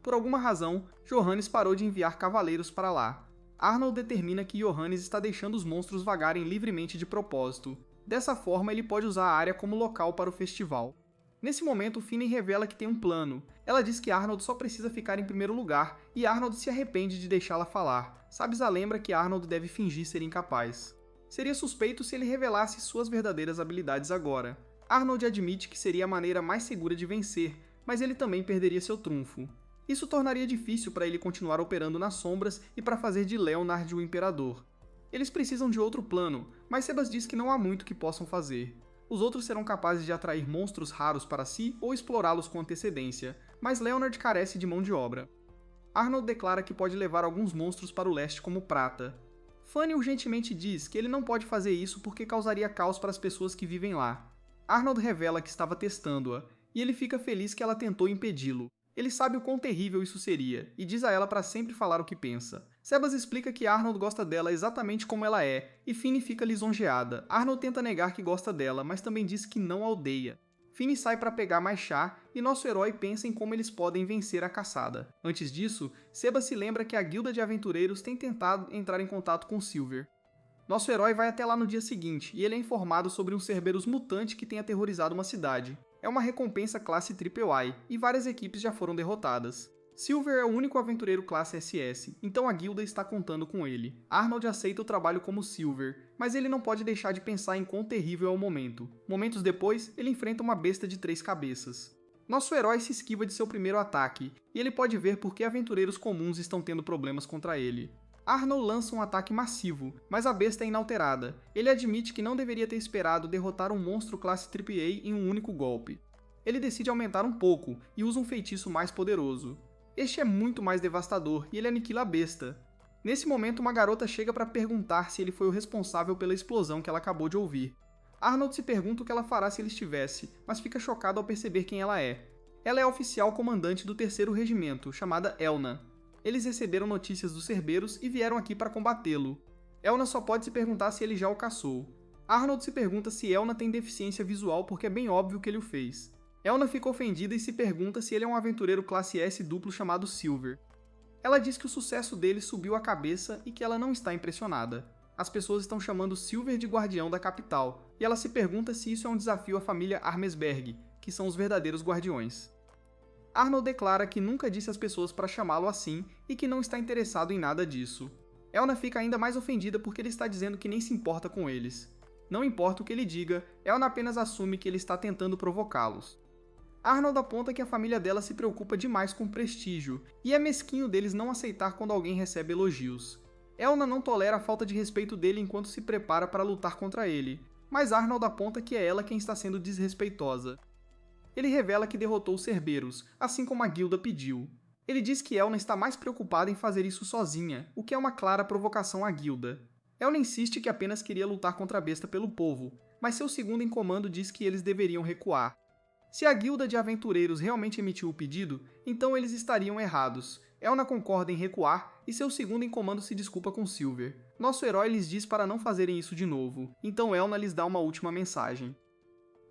Speaker 1: Por alguma razão, Johannes parou de enviar cavaleiros para lá. Arnold determina que Johannes está deixando os monstros vagarem livremente de propósito. Dessa forma, ele pode usar a área como local para o festival. Nesse momento, Finney revela que tem um plano. Ela diz que Arnold só precisa ficar em primeiro lugar, e Arnold se arrepende de deixá-la falar. Sabza lembra que Arnold deve fingir ser incapaz. Seria suspeito se ele revelasse suas verdadeiras habilidades agora. Arnold admite que seria a maneira mais segura de vencer, mas ele também perderia seu trunfo. Isso tornaria difícil para ele continuar operando nas sombras e para fazer de Leonard o imperador. Eles precisam de outro plano, mas Sebas diz que não há muito que possam fazer. Os outros serão capazes de atrair monstros raros para si ou explorá-los com antecedência, mas Leonard carece de mão de obra. Arnold declara que pode levar alguns monstros para o leste como prata. Fanny urgentemente diz que ele não pode fazer isso porque causaria caos para as pessoas que vivem lá. Arnold revela que estava testando-a, e ele fica feliz que ela tentou impedi-lo. Ele sabe o quão terrível isso seria, e diz a ela para sempre falar o que pensa. Sebas explica que Arnold gosta dela exatamente como ela é, e Finney fica lisonjeada. Arnold tenta negar que gosta dela, mas também diz que não a odeia. Finney sai para pegar mais chá, e nosso herói pensa em como eles podem vencer a caçada. Antes disso, Sebas se lembra que a guilda de aventureiros tem tentado entrar em contato com Silver. Nosso herói vai até lá no dia seguinte, e ele é informado sobre um Cerberus mutante que tem aterrorizado uma cidade. É uma recompensa classe III, e várias equipes já foram derrotadas. Silver é o único aventureiro classe SS, então a guilda está contando com ele. Arnold aceita o trabalho como Silver, mas ele não pode deixar de pensar em quão terrível é o momento. Momentos depois, ele enfrenta uma besta de 3 cabeças. Nosso herói se esquiva de seu primeiro ataque, e ele pode ver por que aventureiros comuns estão tendo problemas contra ele. Arnold lança um ataque massivo, mas a besta é inalterada. Ele admite que não deveria ter esperado derrotar um monstro classe AAA em um único golpe. Ele decide aumentar um pouco e usa um feitiço mais poderoso. Este é muito mais devastador e ele aniquila a besta. Nesse momento, uma garota chega para perguntar se ele foi o responsável pela explosão que ela acabou de ouvir. Arnold se pergunta o que ela fará se ele estivesse, mas fica chocado ao perceber quem ela é. Ela é a oficial comandante do 3º Regimento, chamada Elna. Eles receberam notícias dos Cerberus e vieram aqui para combatê-lo. Elna só pode se perguntar se ele já o caçou. Arnold se pergunta se Elna tem deficiência visual porque é bem óbvio que ele o fez. Elna fica ofendida e se pergunta se ele é um aventureiro classe S duplo chamado Silver. Ela diz que o sucesso dele subiu a cabeça e que ela não está impressionada. As pessoas estão chamando Silver de guardião da capital, e ela se pergunta se isso é um desafio à família Armesberg, que são os verdadeiros guardiões. Arnold declara que nunca disse às pessoas para chamá-lo assim e que não está interessado em nada disso. Elna fica ainda mais ofendida porque ele está dizendo que nem se importa com eles. Não importa o que ele diga, Elna apenas assume que ele está tentando provocá-los. Arnold aponta que a família dela se preocupa demais com prestígio, e é mesquinho deles não aceitar quando alguém recebe elogios. Elna não tolera a falta de respeito dele enquanto se prepara para lutar contra ele, mas Arnold aponta que é ela quem está sendo desrespeitosa. Ele revela que derrotou os Cerberus, assim como a guilda pediu. Ele diz que Elna está mais preocupada em fazer isso sozinha, o que é uma clara provocação à guilda. Elna insiste que apenas queria lutar contra a besta pelo povo, mas seu segundo em comando diz que eles deveriam recuar. Se a guilda de aventureiros realmente emitiu o pedido, então eles estariam errados. Elna concorda em recuar e seu segundo em comando se desculpa com Silver. Nosso herói lhes diz para não fazerem isso de novo, então Elna lhes dá uma última mensagem.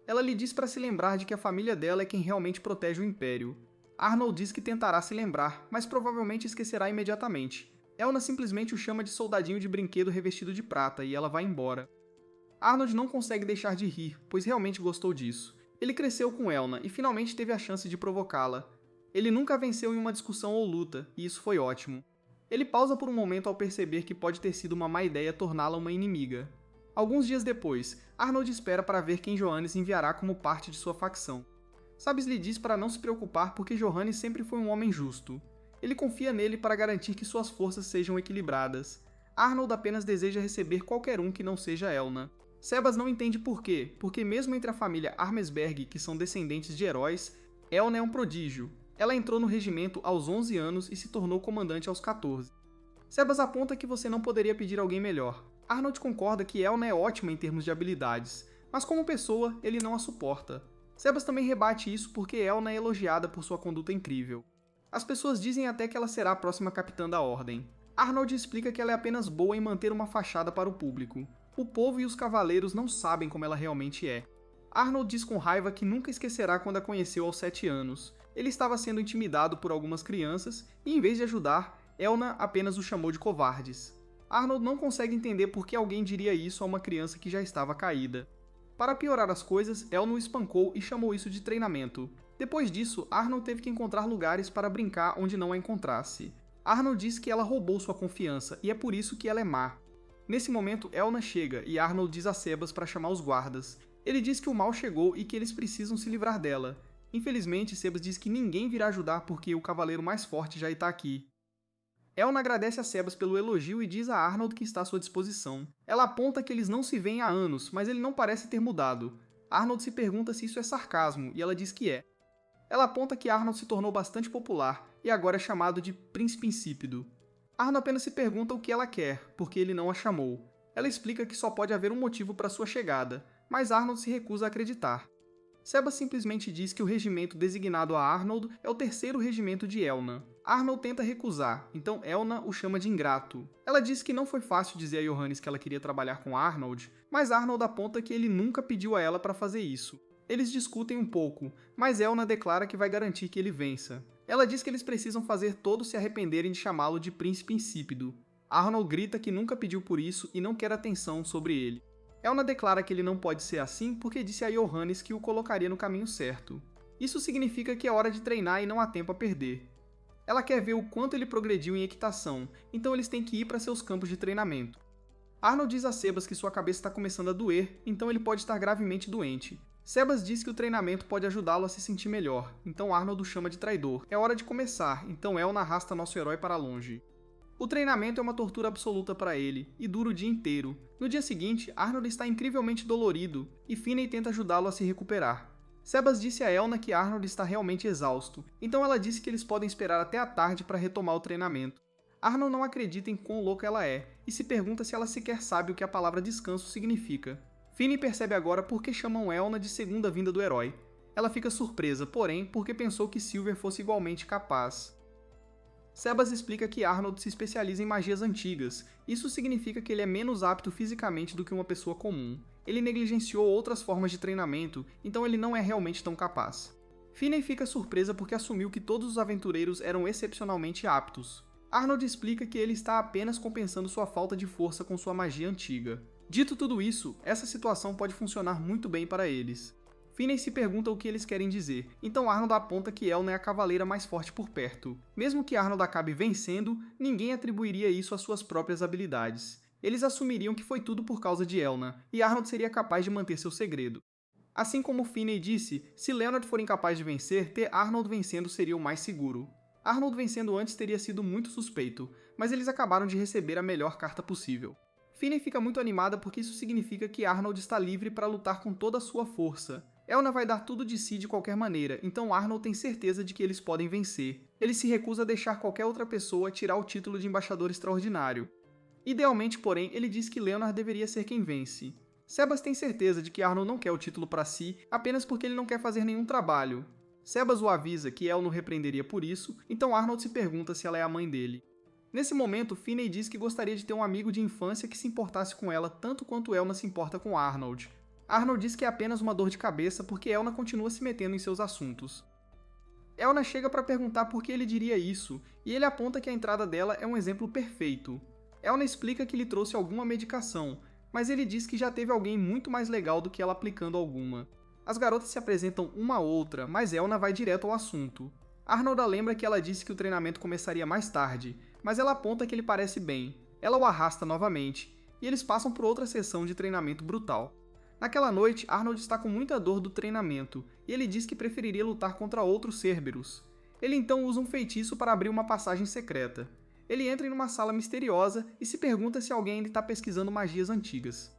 Speaker 1: Ela lhe diz para se lembrar de que a família dela é quem realmente protege o Império. Arnold diz que tentará se lembrar, mas provavelmente esquecerá imediatamente. Elna simplesmente o chama de soldadinho de brinquedo revestido de prata e ela vai embora. Arnold não consegue deixar de rir, pois realmente gostou disso. Ele cresceu com Elna e finalmente teve a chance de provocá-la. Ele nunca venceu em uma discussão ou luta, e isso foi ótimo. Ele pausa por um momento ao perceber que pode ter sido uma má ideia torná-la uma inimiga. Alguns dias depois, Arnold espera para ver quem Johannes enviará como parte de sua facção. Sabes lhe diz para não se preocupar porque Johannes sempre foi um homem justo. Ele confia nele para garantir que suas forças sejam equilibradas. Arnold apenas deseja receber qualquer um que não seja Elna. Sebas não entende por quê, porque mesmo entre a família Armesberg, que são descendentes de heróis, Elna é um prodígio. Ela entrou no regimento aos 11 anos e se tornou comandante aos 14. Sebas aponta que você não poderia pedir alguém melhor. Arnold concorda que Elna é ótima em termos de habilidades, mas como pessoa, ele não a suporta. Sebas também rebate isso porque Elna é elogiada por sua conduta incrível. As pessoas dizem até que ela será a próxima capitã da Ordem. Arnold explica que ela é apenas boa em manter uma fachada para o público. O povo e os cavaleiros não sabem como ela realmente é. Arnold diz com raiva que nunca esquecerá quando a conheceu aos 7 anos. Ele estava sendo intimidado por algumas crianças e, em vez de ajudar, Elna apenas o chamou de covardes. Arnold não consegue entender por que alguém diria isso a uma criança que já estava caída. Para piorar as coisas, Elna o espancou e chamou isso de treinamento. Depois disso, Arnold teve que encontrar lugares para brincar onde não a encontrasse. Arnold diz que ela roubou sua confiança e é por isso que ela é má. Nesse momento, Elna chega e Arnold diz a Sebas para chamar os guardas. Ele diz que o mal chegou e que eles precisam se livrar dela. Infelizmente, Sebas diz que ninguém virá ajudar porque o cavaleiro mais forte já está aqui. Elna agradece a Sebas pelo elogio e diz a Arnold que está à sua disposição. Ela aponta que eles não se veem há anos, mas ele não parece ter mudado. Arnold se pergunta se isso é sarcasmo e ela diz que é. Ela aponta que Arnold se tornou bastante popular e agora é chamado de Príncipe Insípido. Arnold apenas se pergunta o que ela quer, porque ele não a chamou. Ela explica que só pode haver um motivo para sua chegada, mas Arnold se recusa a acreditar. Sebas simplesmente diz que o regimento designado a Arnold é o 3º regimento de Elna. Arnold tenta recusar, então Elna o chama de ingrato. Ela diz que não foi fácil dizer a Johannes que ela queria trabalhar com Arnold, mas Arnold aponta que ele nunca pediu a ela para fazer isso. Eles discutem um pouco, mas Elna declara que vai garantir que ele vença. Ela diz que eles precisam fazer todos se arrependerem de chamá-lo de Príncipe Insípido. Arnold grita que nunca pediu por isso e não quer atenção sobre ele. Elna declara que ele não pode ser assim porque disse a Johannes que o colocaria no caminho certo. Isso significa que é hora de treinar e não há tempo a perder. Ela quer ver o quanto ele progrediu em equitação, então eles têm que ir para seus campos de treinamento. Arnold diz a Sebas que sua cabeça está começando a doer, então ele pode estar gravemente doente. Sebas diz que o treinamento pode ajudá-lo a se sentir melhor, então Arnold o chama de traidor. É hora de começar, então Elna arrasta nosso herói para longe. O treinamento é uma tortura absoluta para ele, e dura o dia inteiro. No dia seguinte, Arnold está incrivelmente dolorido, e Finney tenta ajudá-lo a se recuperar. Sebas disse a Elna que Arnold está realmente exausto, então ela disse que eles podem esperar até a tarde para retomar o treinamento. Arnold não acredita em quão louca ela é, e se pergunta se ela sequer sabe o que a palavra descanso significa. Finney percebe agora por que chamam Elna de segunda vinda do herói. Ela fica surpresa, porém, porque pensou que Silver fosse igualmente capaz. Sebas explica que Arnold se especializa em magias antigas. Isso significa que ele é menos apto fisicamente do que uma pessoa comum. Ele negligenciou outras formas de treinamento, então ele não é realmente tão capaz. Finney fica surpresa porque assumiu que todos os aventureiros eram excepcionalmente aptos. Arnold explica que ele está apenas compensando sua falta de força com sua magia antiga. Dito tudo isso, essa situação pode funcionar muito bem para eles. Finney se pergunta o que eles querem dizer, então Arnold aponta que Elna é a cavaleira mais forte por perto. Mesmo que Arnold acabe vencendo, ninguém atribuiria isso às suas próprias habilidades. Eles assumiriam que foi tudo por causa de Elna, e Arnold seria capaz de manter seu segredo. Assim como Finney disse, se Leonard for incapaz de vencer, ter Arnold vencendo seria o mais seguro. Arnold vencendo antes teria sido muito suspeito, mas eles acabaram de receber a melhor carta possível. Finney fica muito animada porque isso significa que Arnold está livre para lutar com toda a sua força. Elna vai dar tudo de si de qualquer maneira, então Arnold tem certeza de que eles podem vencer. Ele se recusa a deixar qualquer outra pessoa tirar o título de embaixador extraordinário. Idealmente, porém, ele diz que Leonard deveria ser quem vence. Sebas tem certeza de que Arnold não quer o título para si, apenas porque ele não quer fazer nenhum trabalho. Sebas o avisa que El não repreenderia por isso, então Arnold se pergunta se ela é a mãe dele. Nesse momento, Finney diz que gostaria de ter um amigo de infância que se importasse com ela tanto quanto Elna se importa com Arnold. Arnold diz que é apenas uma dor de cabeça porque Elna continua se metendo em seus assuntos. Elna chega para perguntar por que ele diria isso, e ele aponta que a entrada dela é um exemplo perfeito. Elna explica que lhe trouxe alguma medicação, mas ele diz que já teve alguém muito mais legal do que ela aplicando alguma. As garotas se apresentam uma a outra, mas Elna vai direto ao assunto. Arnold a lembra que ela disse que o treinamento começaria mais tarde, mas ela aponta que ele parece bem. Ela o arrasta novamente, e eles passam por outra sessão de treinamento brutal. Naquela noite, Arnold está com muita dor do treinamento, e ele diz que preferiria lutar contra outros Cerberus. Ele então usa um feitiço para abrir uma passagem secreta. Ele entra em uma sala misteriosa e se pergunta se alguém ainda está pesquisando magias antigas.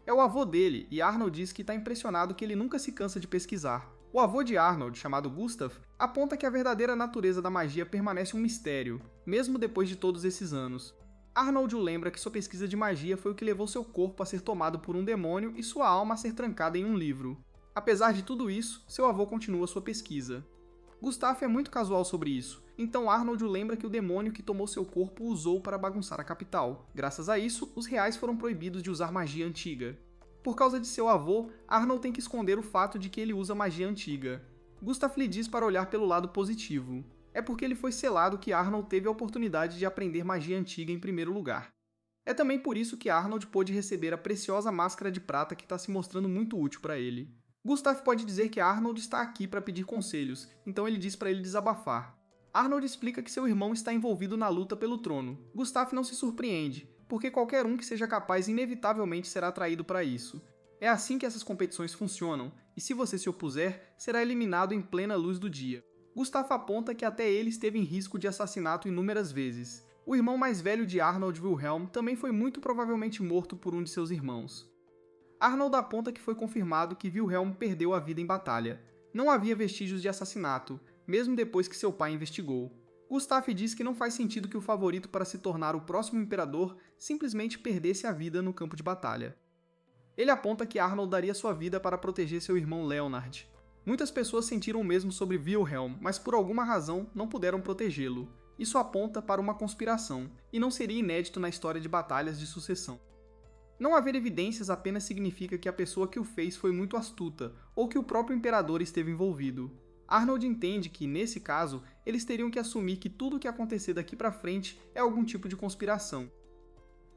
Speaker 1: É o avô dele, e Arnold diz que está impressionado que ele nunca se cansa de pesquisar. O avô de Arnold, chamado Gustav, aponta que a verdadeira natureza da magia permanece um mistério, mesmo depois de todos esses anos. Arnold o lembra que sua pesquisa de magia foi o que levou seu corpo a ser tomado por um demônio e sua alma a ser trancada em um livro. Apesar de tudo isso, seu avô continua sua pesquisa. Gustav é muito casual sobre isso, então Arnold o lembra que o demônio que tomou seu corpo o usou para bagunçar a capital. Graças a isso, os reais foram proibidos de usar magia antiga. Por causa de seu avô, Arnold tem que esconder o fato de que ele usa magia antiga. Gustav lhe diz para olhar pelo lado positivo. É porque ele foi selado que Arnold teve a oportunidade de aprender magia antiga em primeiro lugar. É também por isso que Arnold pôde receber a preciosa máscara de prata que está se mostrando muito útil para ele. Gustav pode dizer que Arnold está aqui para pedir conselhos, então ele diz para ele desabafar. Arnold explica que seu irmão está envolvido na luta pelo trono. Gustav não se surpreende, porque qualquer um que seja capaz inevitavelmente será atraído para isso. É assim que essas competições funcionam, e se você se opuser, será eliminado em plena luz do dia. Gustav aponta que até ele esteve em risco de assassinato inúmeras vezes. O irmão mais velho de Arnold, Wilhelm, também foi muito provavelmente morto por um de seus irmãos. Arnold aponta que foi confirmado que Wilhelm perdeu a vida em batalha. Não havia vestígios de assassinato, mesmo depois que seu pai investigou. Gustav diz que não faz sentido que o favorito para se tornar o próximo imperador simplesmente perdesse a vida no campo de batalha. Ele aponta que Arnold daria sua vida para proteger seu irmão Leonard. Muitas pessoas sentiram o mesmo sobre Wilhelm, mas por alguma razão não puderam protegê-lo. Isso aponta para uma conspiração, e não seria inédito na história de batalhas de sucessão. Não haver evidências apenas significa que a pessoa que o fez foi muito astuta, ou que o próprio imperador esteve envolvido. Arnold entende que, nesse caso, eles teriam que assumir que tudo o que acontecer daqui para frente é algum tipo de conspiração.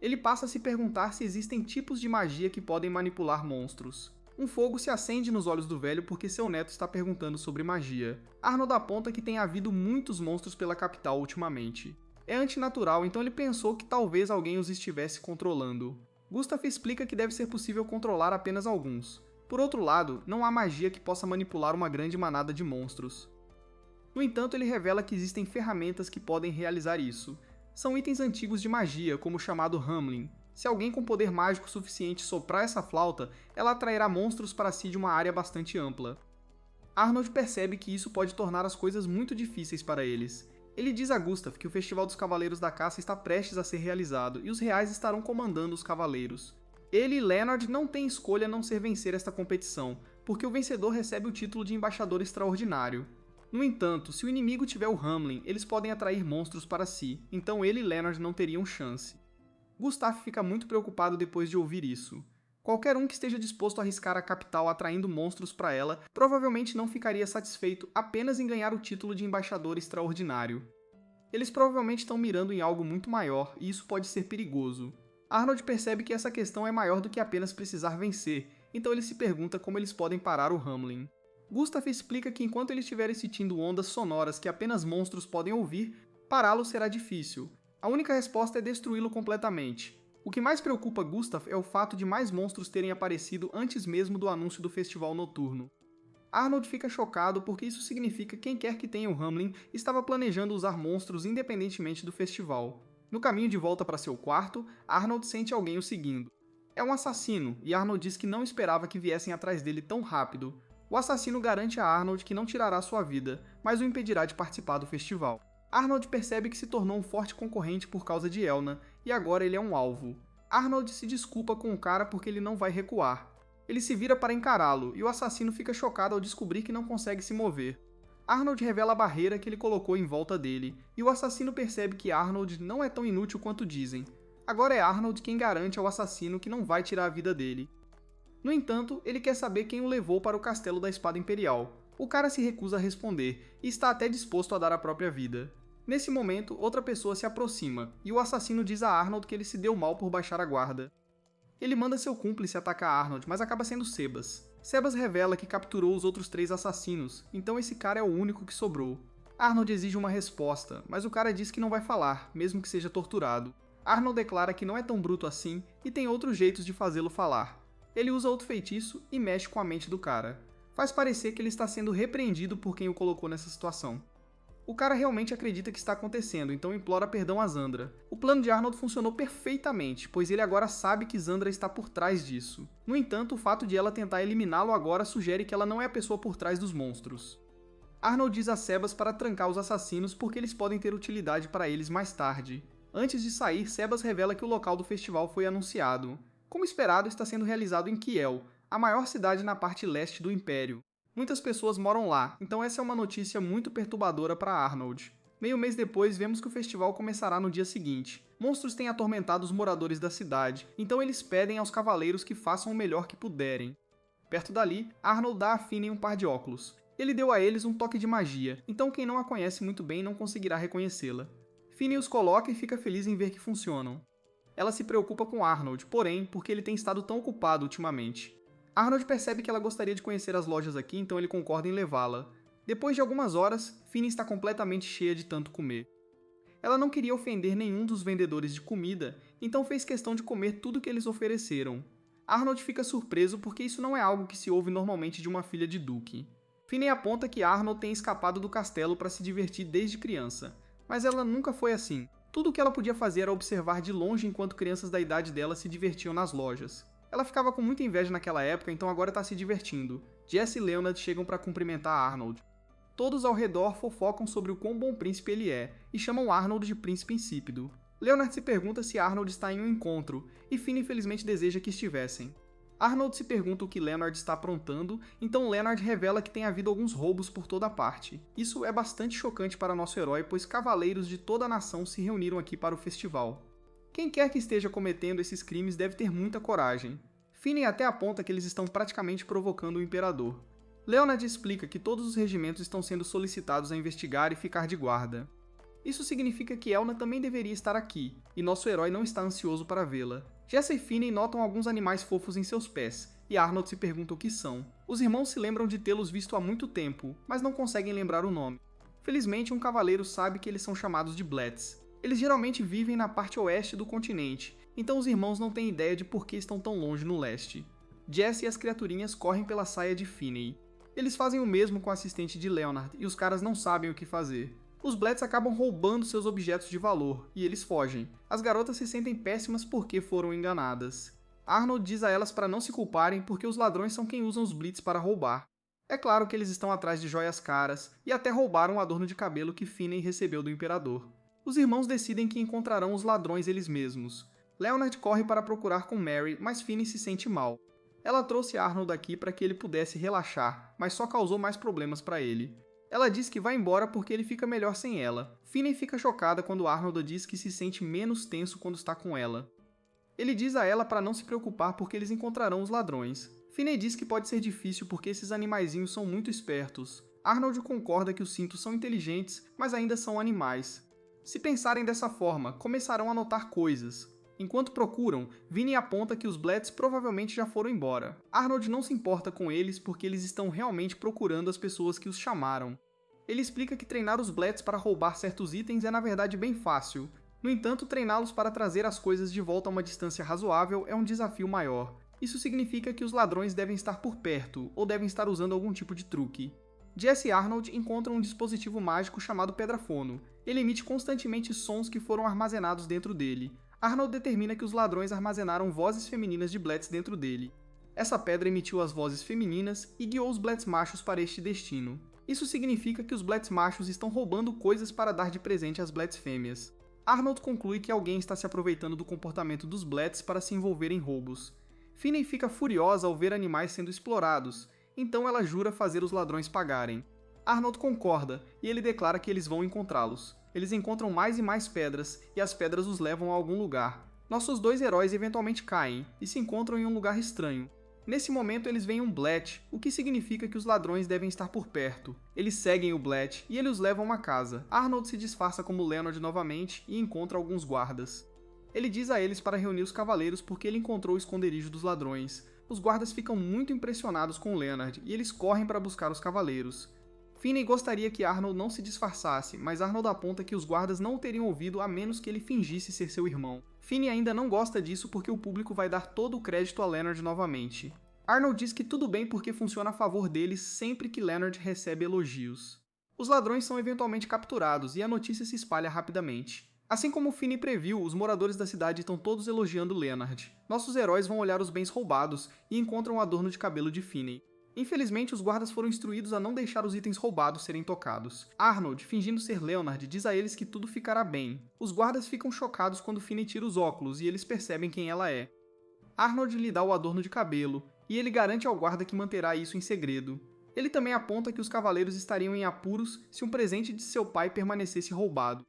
Speaker 1: Ele passa a se perguntar se existem tipos de magia que podem manipular monstros. Um fogo se acende nos olhos do velho porque seu neto está perguntando sobre magia. Arnold aponta que tem havido muitos monstros pela capital ultimamente. É antinatural, então ele pensou que talvez alguém os estivesse controlando. Gustav explica que deve ser possível controlar apenas alguns. Por outro lado, não há magia que possa manipular uma grande manada de monstros. No entanto, ele revela que existem ferramentas que podem realizar isso. São itens antigos de magia, como o chamado Hamlin. Se alguém com poder mágico suficiente soprar essa flauta, ela atrairá monstros para si de uma área bastante ampla. Arnold percebe que isso pode tornar as coisas muito difíceis para eles. Ele diz a Gustav que o Festival dos Cavaleiros da Caça está prestes a ser realizado e os reais estarão comandando os cavaleiros. Ele e Leonard não têm escolha a não ser vencer esta competição, porque o vencedor recebe o título de embaixador extraordinário. No entanto, se o inimigo tiver o Hamlin, eles podem atrair monstros para si, então ele e Leonard não teriam chance. Gustav fica muito preocupado depois de ouvir isso. Qualquer um que esteja disposto a arriscar a capital atraindo monstros para ela provavelmente não ficaria satisfeito apenas em ganhar o título de embaixador extraordinário. Eles provavelmente estão mirando em algo muito maior e isso pode ser perigoso. Arnold percebe que essa questão é maior do que apenas precisar vencer, então ele se pergunta como eles podem parar o Hamlin. Gustav explica que enquanto eles estiverem sentindo ondas sonoras que apenas monstros podem ouvir, pará-lo será difícil. A única resposta é destruí-lo completamente. O que mais preocupa Gustav é o fato de mais monstros terem aparecido antes mesmo do anúncio do festival noturno. Arnold fica chocado porque isso significa que quem quer que tenha o Hamlin estava planejando usar monstros independentemente do festival. No caminho de volta para seu quarto, Arnold sente alguém o seguindo. É um assassino, e Arnold diz que não esperava que viessem atrás dele tão rápido. O assassino garante a Arnold que não tirará sua vida, mas o impedirá de participar do festival. Arnold percebe que se tornou um forte concorrente por causa de Elna, e agora ele é um alvo. Arnold se desculpa com o cara porque ele não vai recuar. Ele se vira para encará-lo, e o assassino fica chocado ao descobrir que não consegue se mover. Arnold revela a barreira que ele colocou em volta dele, e o assassino percebe que Arnold não é tão inútil quanto dizem. Agora é Arnold quem garante ao assassino que não vai tirar a vida dele. No entanto, ele quer saber quem o levou para o Castelo da Espada Imperial. O cara se recusa a responder, e está até disposto a dar a própria vida. Nesse momento, outra pessoa se aproxima, e o assassino diz a Arnold que ele se deu mal por baixar a guarda. Ele manda seu cúmplice atacar Arnold, mas acaba sendo Sebas. Sebas revela que capturou os outros 3 assassinos, então esse cara é o único que sobrou. Arnold exige uma resposta, mas o cara diz que não vai falar, mesmo que seja torturado. Arnold declara que não é tão bruto assim e tem outros jeitos de fazê-lo falar. Ele usa outro feitiço e mexe com a mente do cara. Faz parecer que ele está sendo repreendido por quem o colocou nessa situação. O cara realmente acredita que está acontecendo, então implora perdão a Zandra. O plano de Arnold funcionou perfeitamente, pois ele agora sabe que Zandra está por trás disso. No entanto, o fato de ela tentar eliminá-lo agora sugere que ela não é a pessoa por trás dos monstros. Arnold diz a Sebas para trancar os assassinos porque eles podem ter utilidade para eles mais tarde. Antes de sair, Sebas revela que o local do festival foi anunciado. Como esperado, está sendo realizado em Kiel, a maior cidade na parte leste do Império. Muitas pessoas moram lá, então essa é uma notícia muito perturbadora para Arnold. Meio mês depois, vemos que o festival começará no dia seguinte. Monstros têm atormentado os moradores da cidade, então eles pedem aos cavaleiros que façam o melhor que puderem. Perto dali, Arnold dá a Finney um par de óculos. Ele deu a eles um toque de magia, então quem não a conhece muito bem não conseguirá reconhecê-la. Finney os coloca e fica feliz em ver que funcionam. Ela se preocupa com Arnold, porém, porque ele tem estado tão ocupado ultimamente. Arnold percebe que ela gostaria de conhecer as lojas aqui, então ele concorda em levá-la. Depois de algumas horas, Finney está completamente cheia de tanto comer. Ela não queria ofender nenhum dos vendedores de comida, então fez questão de comer tudo que eles ofereceram. Arnold fica surpreso porque isso não é algo que se ouve normalmente de uma filha de duque. Finney aponta que Arnold tem escapado do castelo para se divertir desde criança, mas ela nunca foi assim. Tudo o que ela podia fazer era observar de longe enquanto crianças da idade dela se divertiam nas lojas. Ela ficava com muita inveja naquela época, então agora está se divertindo. Jess e Leonard chegam para cumprimentar Arnold. Todos ao redor fofocam sobre o quão bom príncipe ele é, e chamam Arnold de príncipe insípido. Leonard se pergunta se Arnold está em um encontro, e Finney infelizmente deseja que estivessem. Arnold se pergunta o que Leonard está aprontando, então Leonard revela que tem havido alguns roubos por toda parte. Isso é bastante chocante para nosso herói, pois cavaleiros de toda a nação se reuniram aqui para o festival. Quem quer que esteja cometendo esses crimes deve ter muita coragem. Finney até aponta que eles estão praticamente provocando o imperador. Leonard explica que todos os regimentos estão sendo solicitados a investigar e ficar de guarda. Isso significa que Elna também deveria estar aqui, e nosso herói não está ansioso para vê-la. Jessa e Finney notam alguns animais fofos em seus pés, e Arnold se pergunta o que são. Os irmãos se lembram de tê-los visto há muito tempo, mas não conseguem lembrar o nome. Felizmente, um cavaleiro sabe que eles são chamados de Blets. Eles geralmente vivem na parte oeste do continente, então os irmãos não têm ideia de por que estão tão longe no leste. Jess e as criaturinhas correm pela saia de Finney. Eles fazem o mesmo com o assistente de Leonard, e os caras não sabem o que fazer. Os Blets acabam roubando seus objetos de valor, e eles fogem. As garotas se sentem péssimas porque foram enganadas. Arnold diz a elas para não se culparem porque os ladrões são quem usam os Blitz para roubar. É claro que eles estão atrás de joias caras, e até roubaram o adorno de cabelo que Finney recebeu do imperador. Os irmãos decidem que encontrarão os ladrões eles mesmos. Leonard corre para procurar com Mary, mas Finney se sente mal. Ela trouxe Arnold aqui para que ele pudesse relaxar, mas só causou mais problemas para ele. Ela diz que vai embora porque ele fica melhor sem ela. Finney fica chocada quando Arnold diz que se sente menos tenso quando está com ela. Ele diz a ela para não se preocupar porque eles encontrarão os ladrões. Finney diz que pode ser difícil porque esses animaizinhos são muito espertos. Arnold concorda que os cintos são inteligentes, mas ainda são animais. Se pensarem dessa forma, começarão a notar coisas. Enquanto procuram, Vinny aponta que os Blets provavelmente já foram embora. Arnold não se importa com eles porque eles estão realmente procurando as pessoas que os chamaram. Ele explica que treinar os Blets para roubar certos itens é na verdade bem fácil. No entanto, treiná-los para trazer as coisas de volta a uma distância razoável é um desafio maior. Isso significa que os ladrões devem estar por perto, ou devem estar usando algum tipo de truque. Jess e Arnold encontram um dispositivo mágico chamado Pedrafono. Ele emite constantemente sons que foram armazenados dentro dele. Arnold determina que os ladrões armazenaram vozes femininas de Blets dentro dele. Essa pedra emitiu as vozes femininas e guiou os Blets machos para este destino. Isso significa que os Blets machos estão roubando coisas para dar de presente às Blets fêmeas. Arnold conclui que alguém está se aproveitando do comportamento dos Blets para se envolver em roubos. Finney fica furiosa ao ver animais sendo explorados, então ela jura fazer os ladrões pagarem. Arnold concorda, e ele declara que eles vão encontrá-los. Eles encontram mais e mais pedras, e as pedras os levam a algum lugar. Nossos dois heróis eventualmente caem, e se encontram em um lugar estranho. Nesse momento eles veem um Blet, o que significa que os ladrões devem estar por perto. Eles seguem o Blet, e eles os levam a uma casa. Arnold se disfarça como Leonard novamente, e encontra alguns guardas. Ele diz a eles para reunir os cavaleiros porque ele encontrou o esconderijo dos ladrões. Os guardas ficam muito impressionados com Leonard, e eles correm para buscar os cavaleiros. Finney gostaria que Arnold não se disfarçasse, mas Arnold aponta que os guardas não o teriam ouvido a menos que ele fingisse ser seu irmão. Finney ainda não gosta disso porque o público vai dar todo o crédito a Leonard novamente. Arnold diz que tudo bem porque funciona a favor deles sempre que Leonard recebe elogios. Os ladrões são eventualmente capturados e a notícia se espalha rapidamente. Assim como Finney previu, os moradores da cidade estão todos elogiando Leonard. Nossos heróis vão olhar os bens roubados e encontram o adorno de cabelo de Finney. Infelizmente, os guardas foram instruídos a não deixar os itens roubados serem tocados. Arnold, fingindo ser Leonard, diz a eles que tudo ficará bem. Os guardas ficam chocados quando Finney tira os óculos e eles percebem quem ela é. Arnold lhe dá o adorno de cabelo, e ele garante ao guarda que manterá isso em segredo. Ele também aponta que os cavaleiros estariam em apuros se um presente de seu pai permanecesse roubado.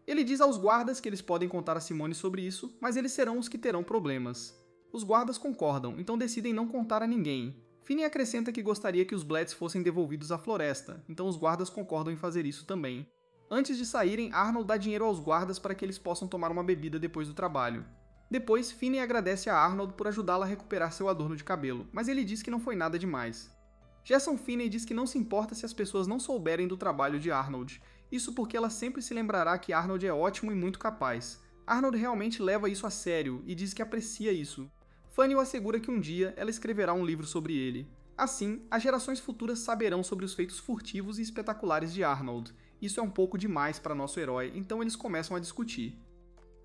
Speaker 1: Ele diz aos guardas que eles podem contar a Simone sobre isso, mas eles serão os que terão problemas. Os guardas concordam, então decidem não contar a ninguém. Finney acrescenta que gostaria que os Bletts fossem devolvidos à floresta, então os guardas concordam em fazer isso também. Antes de saírem, Arnold dá dinheiro aos guardas para que eles possam tomar uma bebida depois do trabalho. Depois, Finney agradece a Arnold por ajudá-la a recuperar seu adorno de cabelo, mas ele diz que não foi nada demais. Jason Finney diz que não se importa se as pessoas não souberem do trabalho de Arnold, isso porque ela sempre se lembrará que Arnold é ótimo e muito capaz. Arnold realmente leva isso a sério e diz que aprecia isso. Fanny o assegura que um dia ela escreverá um livro sobre ele. Assim, as gerações futuras saberão sobre os feitos furtivos e espetaculares de Arnold. Isso é um pouco demais para nosso herói, então eles começam a discutir.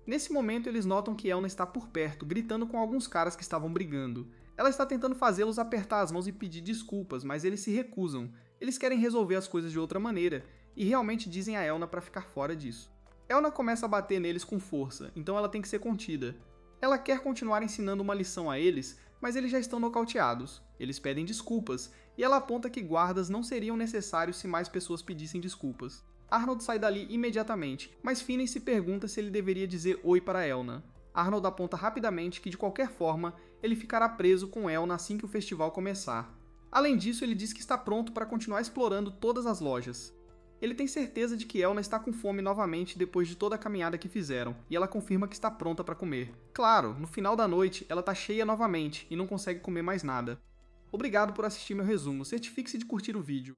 Speaker 1: Nesse momento, eles notam que Elna está por perto, gritando com alguns caras que estavam brigando. Ela está tentando fazê-los apertar as mãos e pedir desculpas, mas eles se recusam. Eles querem resolver as coisas de outra maneira, e realmente dizem a Elna para ficar fora disso. Elna começa a bater neles com força, então ela tem que ser contida. Ela quer continuar ensinando uma lição a eles, mas eles já estão nocauteados. Eles pedem desculpas, e ela aponta que guardas não seriam necessários se mais pessoas pedissem desculpas. Arnold sai dali imediatamente, mas Finney se pergunta se ele deveria dizer oi para Elna. Arnold aponta rapidamente que, de qualquer forma, ele ficará preso com Elna assim que o festival começar. Além disso, ele diz que está pronto para continuar explorando todas as lojas. Ele tem certeza de que Elna está com fome novamente depois de toda a caminhada que fizeram, e ela confirma que está pronta para comer. Claro, no final da noite, ela está cheia novamente e não consegue comer mais nada. Obrigado por assistir meu resumo, certifique-se de curtir o vídeo.